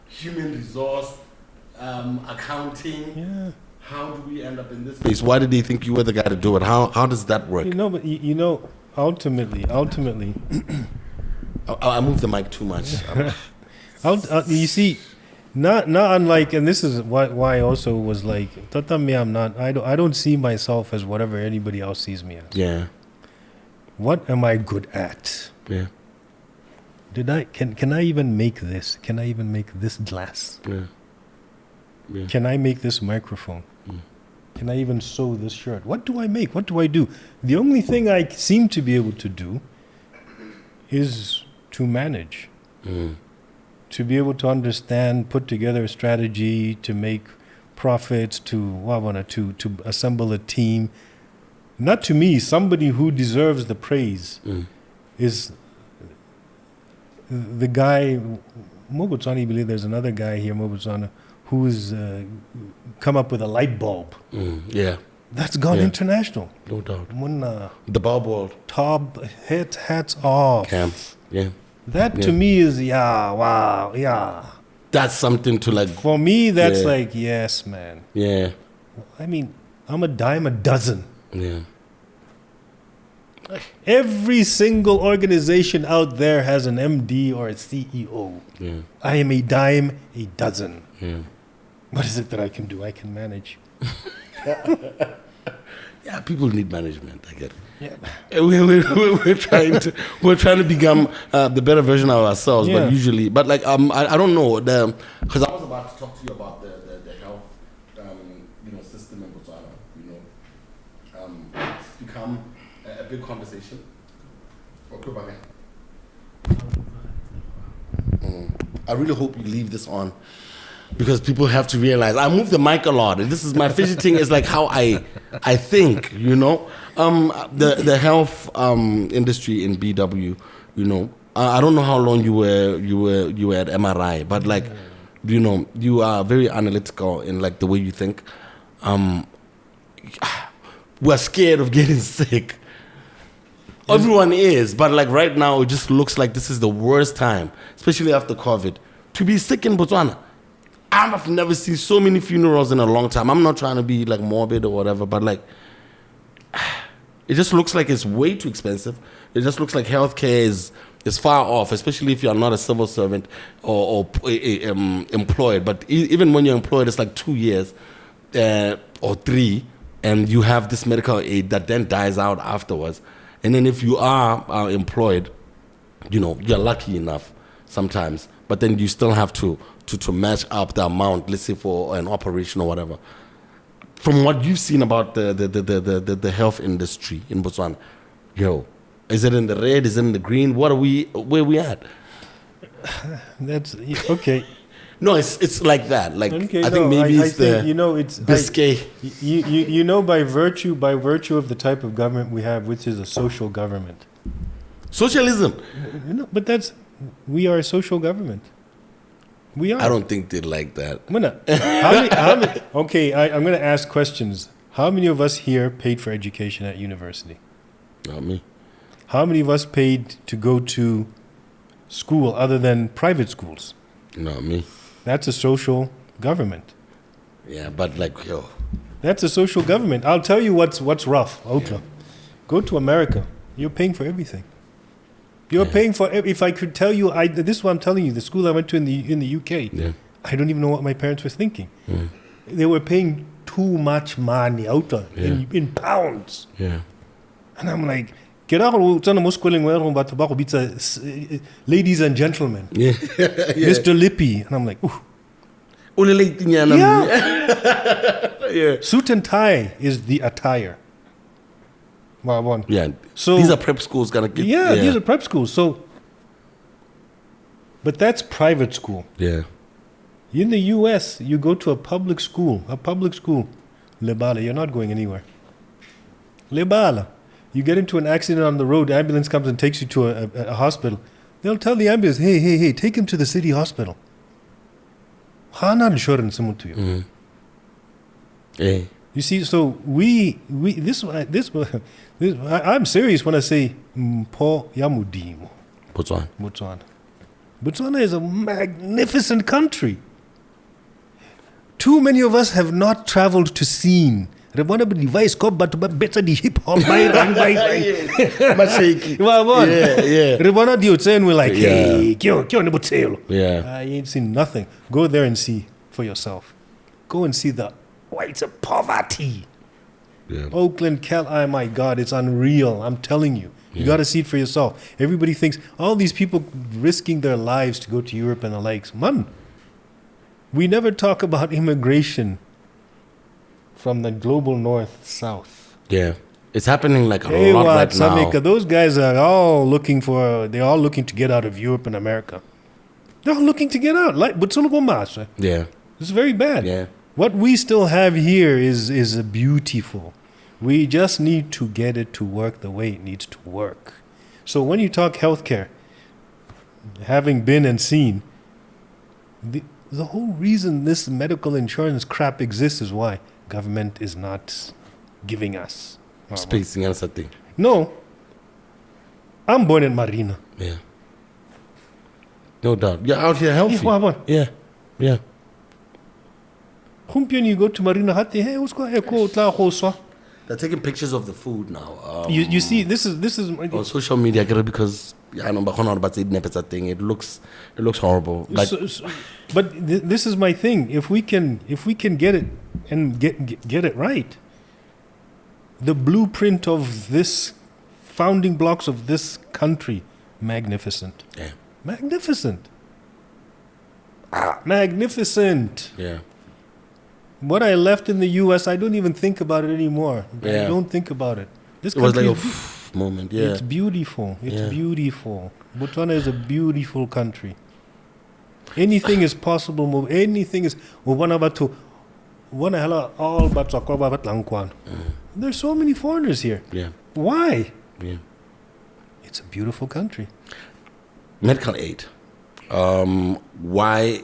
human resource, accounting. Yeah. How do we end up in this space? Why did they think you were the guy to do it? How does that work? But ultimately. I moved the mic too much. You see, not unlike, and this is why I also was like, I don't see myself as whatever anybody else sees me as. Yeah. What am I good at? Yeah. Can I even make this? Can I even make this glass? Yeah. Yeah. Can I make this microphone? Can I even sew this shirt? What do I make? What do I do? The only thing I seem to be able to do is to manage. To be able to understand, put together a strategy, to make profits, to assemble a team. Not to me, somebody who deserves the praise is the guy. Botswana, I believe there's another guy here, Botswana, who's come up with a light bulb. Yeah. That's gone international. No doubt. When, the bulb world. Top hats off. Camp. Yeah. That to me is, wow. That's something to like. For me, that's like, yes, man. Yeah. I mean, I'm a dime a dozen. Yeah. Every single organization out there has an MD or a CEO. Yeah. I am a dime a dozen. Yeah. What is it that I can do? I can manage. Yeah, people need management. I get it. Yeah. We're trying to become the better version of ourselves, but like I don't know because I was about to talk to you about the health system in Botswana. It's become a big conversation. I really hope you leave this on because people have to realize I move the mic a lot, and this is my fidgeting is like how I think, you know. The health industry in BW, you know. I don't know how long you were at MRI, but like, you know, you are very analytical in like the way you think. We're scared of getting sick. Everyone is, but like right now, it just looks like this is the worst time, especially after COVID, to be sick in Botswana. I've never seen so many funerals in a long time. I'm not trying to be like morbid or whatever, but like, it just looks like it's way too expensive. It just looks like healthcare is far off, especially if you're not a civil servant or employed. But even when you're employed, it's like 2 years or 3, and you have this medical aid that then dies out afterwards. And then if you are employed, you know, you're lucky enough sometimes, but then you still have to match up the amount, let's say for an operation or whatever. From what you've seen about the health industry in Botswana, is it in the red? Is it in the green? Where are we at? That's okay. No, it's like that. Like okay, I think maybe I it's think, you know, it's Biscay. You know, by virtue of the type of government we have, which is a social government. Socialism. You know, but we are a social government. We are. I don't think they like that. Okay, I'm going to ask questions. How many of us here paid for education at university? Not me. How many of us paid to go to school other than private schools? Not me. That's a social government. Yeah, but like, That's a social government. I'll tell you what's rough. Yeah. Go to America. You're paying for everything. You're paying for. If I could tell you, this is what I'm telling you. The school I went to in the UK. Yeah. I don't even know what my parents were thinking. They were paying too much money in pounds. Yeah. And I'm like, ladies and gentlemen, Yeah. Mr. Lippe. And I'm like, ooh. Yeah. Suit and tie is the attire. Yeah. So these are prep schools gonna get. Yeah, these are prep schools. So, but that's private school. Yeah. In the U.S., you go to a public school, Lebala, you're not going anywhere. Lebala. You get into an accident on the road, the ambulance comes and takes you to a hospital. They'll tell the ambulance, hey, take him to the city hospital. Hana insurance to you. Yeah. You see, so I'm serious when I say Po Yamudimo. Botswana. Botswana is a magnificent country. Too many of us have not traveled to scene. Rebona device ko but better the hip hop by. Yeah. Rebona diotsen we're like, hey, kyo ne botselo. Yeah. I ain't seen nothing. Go there and see for yourself. Go and see the whites of poverty. Yeah. Oakland, oh my God, it's unreal. I'm telling you. You got to see it for yourself. Everybody thinks all these people risking their lives to go to Europe and the likes. Man, we never talk about immigration from the global north-south. Yeah. It's happening like a lot right now. Those guys are all they're all looking to get out of Europe and America. They're all looking to get out. Yeah. It's very bad. Yeah. What we still have here is beautiful. We just need to get it to work the way it needs to work. So when you talk healthcare, having been and seen, the whole reason this medical insurance crap exists is why government is not giving us spacing and something. No. I'm born in Marina. Yeah. No doubt. You're out here healthy. Yeah. Yeah. You go to Marina Hati, hey, what's going on? They're taking pictures of the food now. You see, this is on social media because it looks horrible. Like, but this is my thing. If we can get it and get it right, the blueprint of this founding blocks of this country, magnificent. Yeah. Magnificent. Magnificent. Yeah. What I left in the U.S., I don't even think about it anymore. Yeah. I don't think about it. This it was country like moment. Yeah. It's beautiful. It's Yeah. beautiful. Botswana is a beautiful country. Anything is possible. Anything is. There's so many foreigners here. Yeah. Why? Yeah. It's a beautiful country. Medical aid. Why,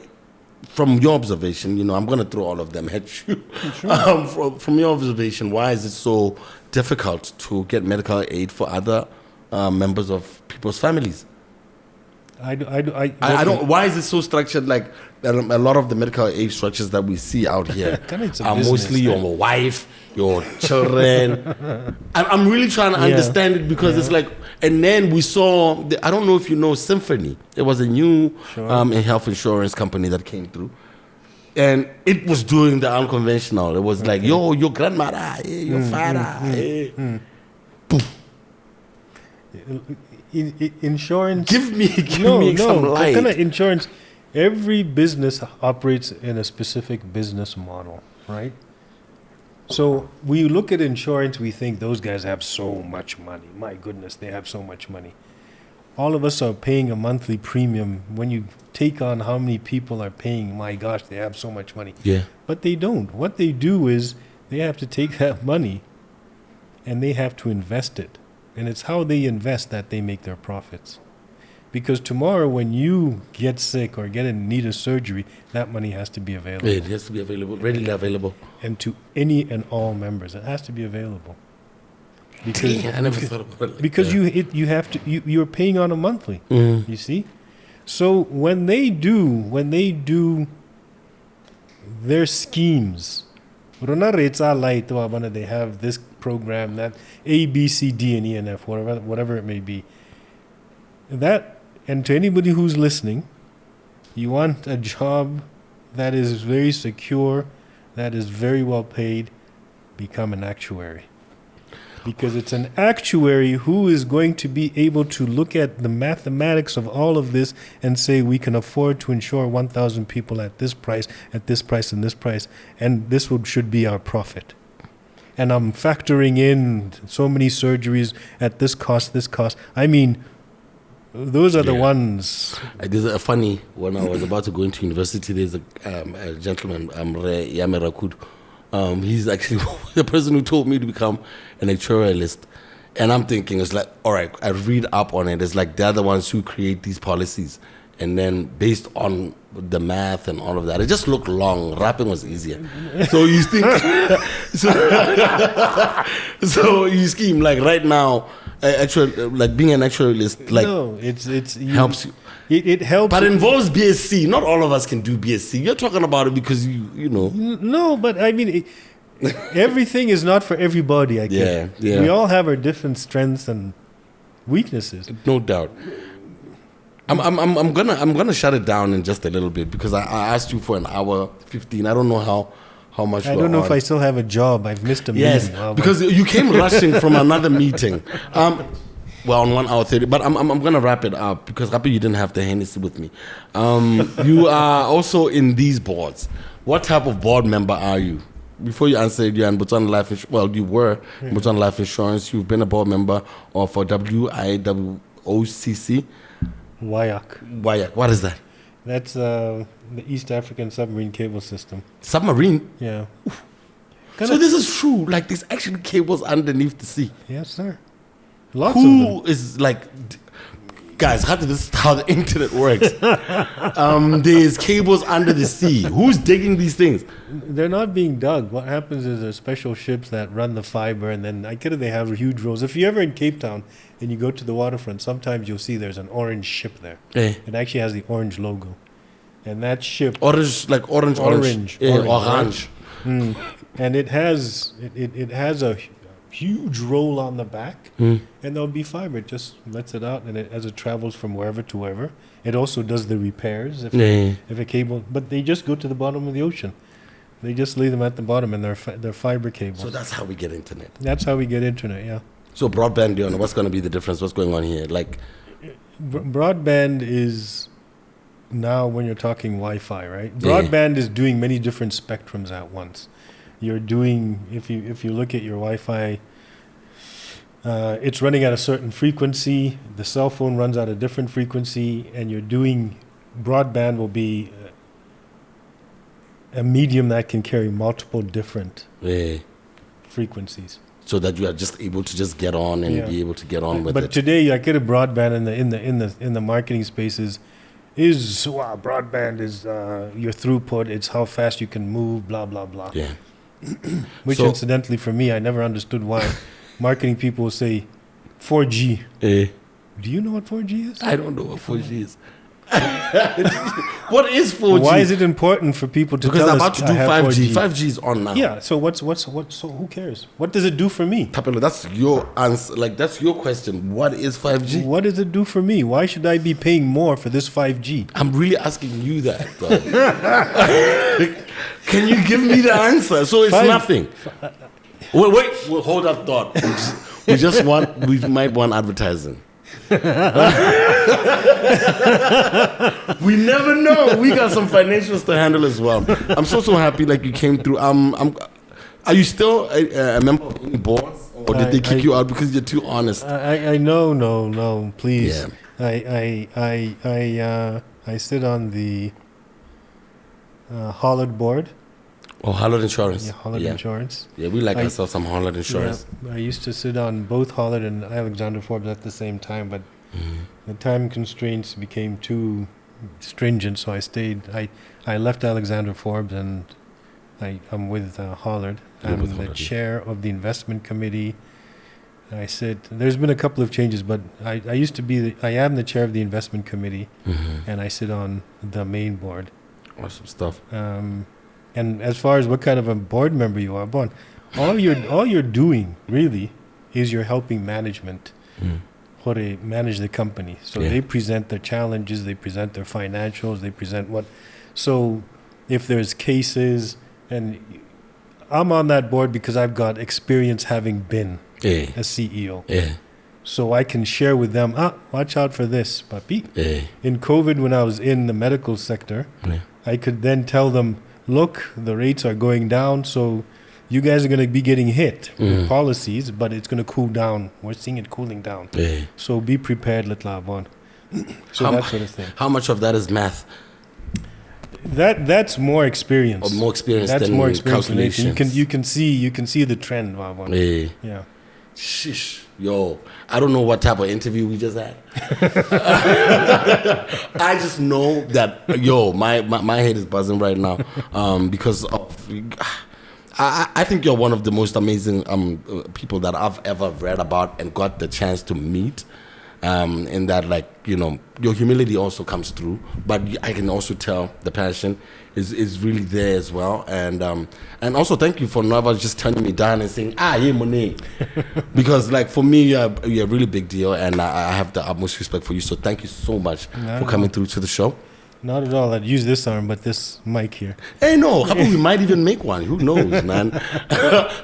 from your observation, I'm going to throw all of them at you. Sure. From your observation, why is it so difficult to get medical aid for other members of people's families? I don't. Why is it so structured? Like a lot of the medical aid structures that we see out here are mostly your wife, your children. I'm really trying to understand it because it's like. And then we saw. I don't know if you know Symphony. It was a new health insurance company that came through, and it was doing the unconventional. It was like, yo, your grandmother, your father. Poof. Insurance. Give me some light. Kind of insurance. Every business operates in a specific business model, right? So we look at insurance, we think those guys have so much money. My goodness, they have so much money. All of us are paying a monthly premium. When you take on how many people are paying, my gosh, they have so much money. Yeah. But they don't. What they do is they have to take that money and they have to invest it. And it's how they invest that they make their profits. Because tomorrow when you get sick or get in need of surgery, that money has to be available. It has to be available, readily available. And to any and all members, it has to be available. Because I never thought about it like because that. you're paying on a monthly. You see? So when they do their schemes, they have this program, that A, B, C, D, and E, and F, whatever it may be. That, and to anybody who's listening, you want a job that is very secure, that is very well paid, become an actuary. Because it's an actuary who is going to be able to look at the mathematics of all of this and say we can afford to insure 1,000 people at this price, and this price, and this should be our profit. And I'm factoring in so many surgeries at this cost. I mean, those are the ones. There's a funny, when I was about to go into university, there's a gentleman, Yame Rakud. He's actually the person who told me to become an actuarialist. And I'm thinking, it's like, all right, I read up on it. It's like they're the ones who create these policies. And then based on the math and all of that, it just looked long. Rapping was easier. So you think, so you scheme, like right now, like being an actuarialist, like no, it's helps you. It helps, but it involves BSc. Not all of us can do BSc. You're talking about it because you know. No, but I mean, everything is not for everybody. I guess. Yeah. We all have our different strengths and weaknesses. No doubt. I'm gonna shut it down in just a little bit because I asked you for an hour 15. I don't know how much. I don't know if I still have a job. I've missed a meeting. Yes, because you came rushing from another meeting. Well, on 1 hour 30, but I'm gonna wrap it up because happy you didn't have the Hennessy with me. You are also in these boards. What type of board member are you? Before you answered, you're in Botswana Life Insurance. Well, you were in Botswana Life Insurance. You've been a board member of WIWOCC. WIAC. What is that? That's the East African Submarine Cable System. Submarine? Yeah. So this is true. Like there's actually cables underneath the sea. Yes, sir. Lots of them. Who is like, guys? This is how the internet works. There's cables under the sea. Who's digging these things? They're not being dug. What happens is there's special ships that run the fiber, and then they have huge rows. If you're ever in Cape Town and you go to the waterfront, sometimes you'll see there's an orange ship there. It actually has the orange logo, and that ship orange. And it has a huge roll on the back, and there'll be fiber. It just lets it out, and as it travels from wherever to wherever, it also does the repairs if a cable. But they just go to the bottom of the ocean. They just leave them at the bottom, and they're fiber cables. So that's how we get internet. That's how we get internet. Yeah. So broadband, what's going to be the difference? What's going on here? Like, broadband is now when you're talking Wi-Fi, right? Broadband is doing many different spectrums at once. You're doing, if you look at your Wi-Fi it's running at a certain frequency. The cell phone runs at a different frequency, and you're doing broadband will be a medium that can carry multiple different frequencies. So that you are just able to just get on and be able to get on with it. But today, I get a broadband in the marketing spaces. Broadband is your throughput. It's how fast you can move. Blah blah blah. Yeah. Which, incidentally, for me, I never understood why marketing people will say 4G. Do you know what 4G is? I don't know what 4G is. What is 4G? Why is it important for people to because tell I'm us about to do 5G. 4G is on now. Yeah. So so who cares? What does it do for me? Thapelo, that's your answer. Like, that's your question. What is 5G? What does it do for me? Why should I be paying more for this 5G? I'm really asking you that, bro. Can you give me the answer? So it's nothing. Wait, hold up, thought. We might want advertising. We never know. We got some financials to handle as well. I'm so happy like you came through. Are you still a member of any boards, or did they kick you out because you're too honest? No, please. Yeah. I sit on the Hollard board. Oh, Hollard Insurance. Yeah, Hollard Insurance. Yeah, we like ourselves some Hollard Insurance. Yeah, I used to sit on both Hollard and Alexander Forbes at the same time, but the time constraints became too stringent, so I stayed. I left Alexander Forbes and I'm with Hollard. I'm the chair of the investment committee. There's been a couple of changes, but I am the chair of the investment committee, and I sit on the main board. Awesome stuff. And as far as what kind of a board member you are, all you're doing really is you're helping management manage the company. So they present their challenges, they present their financials, they present what. So if there's cases, and I'm on that board because I've got experience having been a CEO. Yeah. So I can share with them, watch out for this, papi. In COVID, when I was in the medical sector, I could then tell them, look, the rates are going down, so you guys are going to be getting hit with policies, but it's going to cool down. We're seeing it cooling down. So be prepared, little bon. So that sort of thing. How much of that is math? That's more experience. Or more experience that's than more experience. Calculations. You can see the trend, Vavon. Yeah. Shish. Yo, I don't know what type of interview we just had. I just know that, my head is buzzing right now because of... I think you're one of the most amazing people that I've ever read about and got the chance to meet. In that, your humility also comes through, but I can also tell the passion is really there as well. And also thank you for never just turning me down and saying, yeah, money. Because for me, you're a really big deal, and I have the utmost respect for you. So thank you so much for coming through to the show. Not at all. I'd use this arm, but this mic here. Hey, no. How about we might even make one? Who knows, man?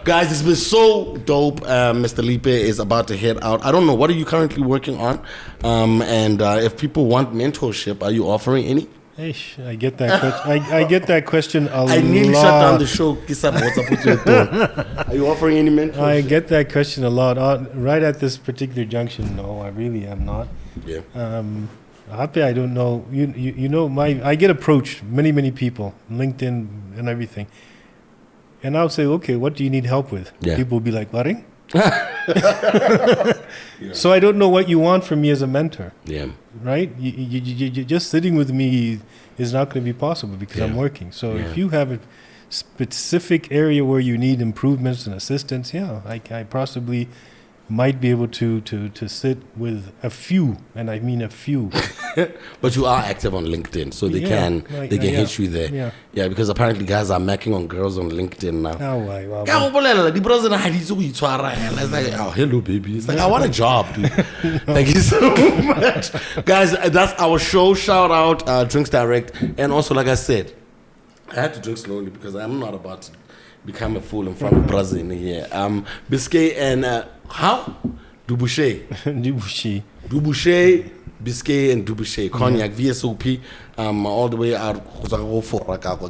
Guys, it's been so dope. Mr. Lippe is about to head out. I don't know. What are you currently working on? And if people want mentorship, are you offering any? I get that question. I get that question a lot. I nearly shut down the show. Are you offering any mentorship? I get that question a lot. Right at this particular junction, no, I really am not. Yeah. Happy, I don't know. I get approached many people, LinkedIn and everything, and I'll say, okay, what do you need help with? Yeah. People will be like, what? So I don't know what you want from me as a mentor. Yeah. Right? You just sitting with me is not going to be possible because I'm working. So if you have a specific area where you need improvements and assistance, I possibly might be able to sit with a few, and I mean a few. But you are active on LinkedIn, so they can hit you there. Yeah, because apparently guys are macking on girls on LinkedIn now. It's like, hello baby. It's like, I want a job, dude. Thank you so much. Guys, that's our show. Shout out Drinks Direct. And also, like I said, I had to drink slowly because I'm not about to become a fool in front of Brazil here. Biscay and how Dubouché. Dubushi. Dubouché, Biscay, and Dubouché. Cognac, VSOP, all the way out.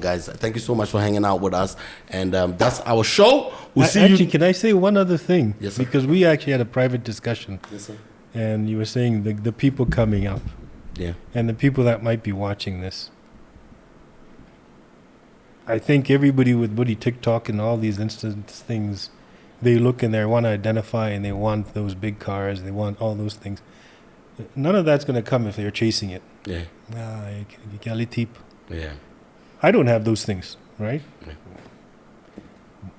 Guys, thank you so much for hanging out with us. And that's our show. We'll see Actually, you. can I say one other thing? Yes, sir. Because we actually had a private discussion. Yes, sir. And you were saying the people coming up. Yeah. And the people that might be watching this. I think everybody with Woody TikTok and all these instant things, they look and they want to identify and they want those big cars, they want all those things. None of that's going to come if they're chasing it. Yeah. Yeah. I don't have those things, right? Yeah.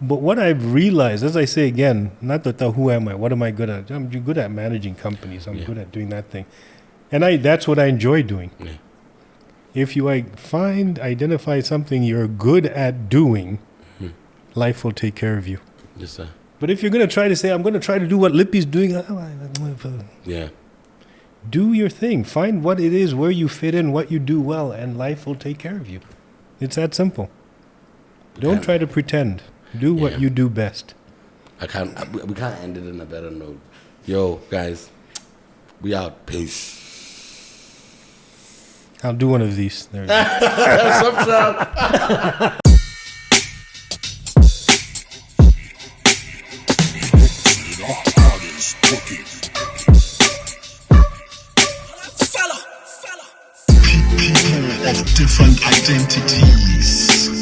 But what I've realized, as I say again, not that who am I, what am I good at? I'm good at managing companies. I'm good at doing that thing. And that's what I enjoy doing. Yeah. If you identify something you're good at doing, life will take care of you. Yes, sir. But if you're going to try to say, I'm going to try to do what Lippe's doing, Yeah. do your thing. Find what it is, where you fit in, what you do well, and life will take care of you. It's that simple. Don't try to pretend. Do what you do best. We can't end it in a better note. Yo, guys, we out. Peace. I'll do one of these. There we go. People of different identities.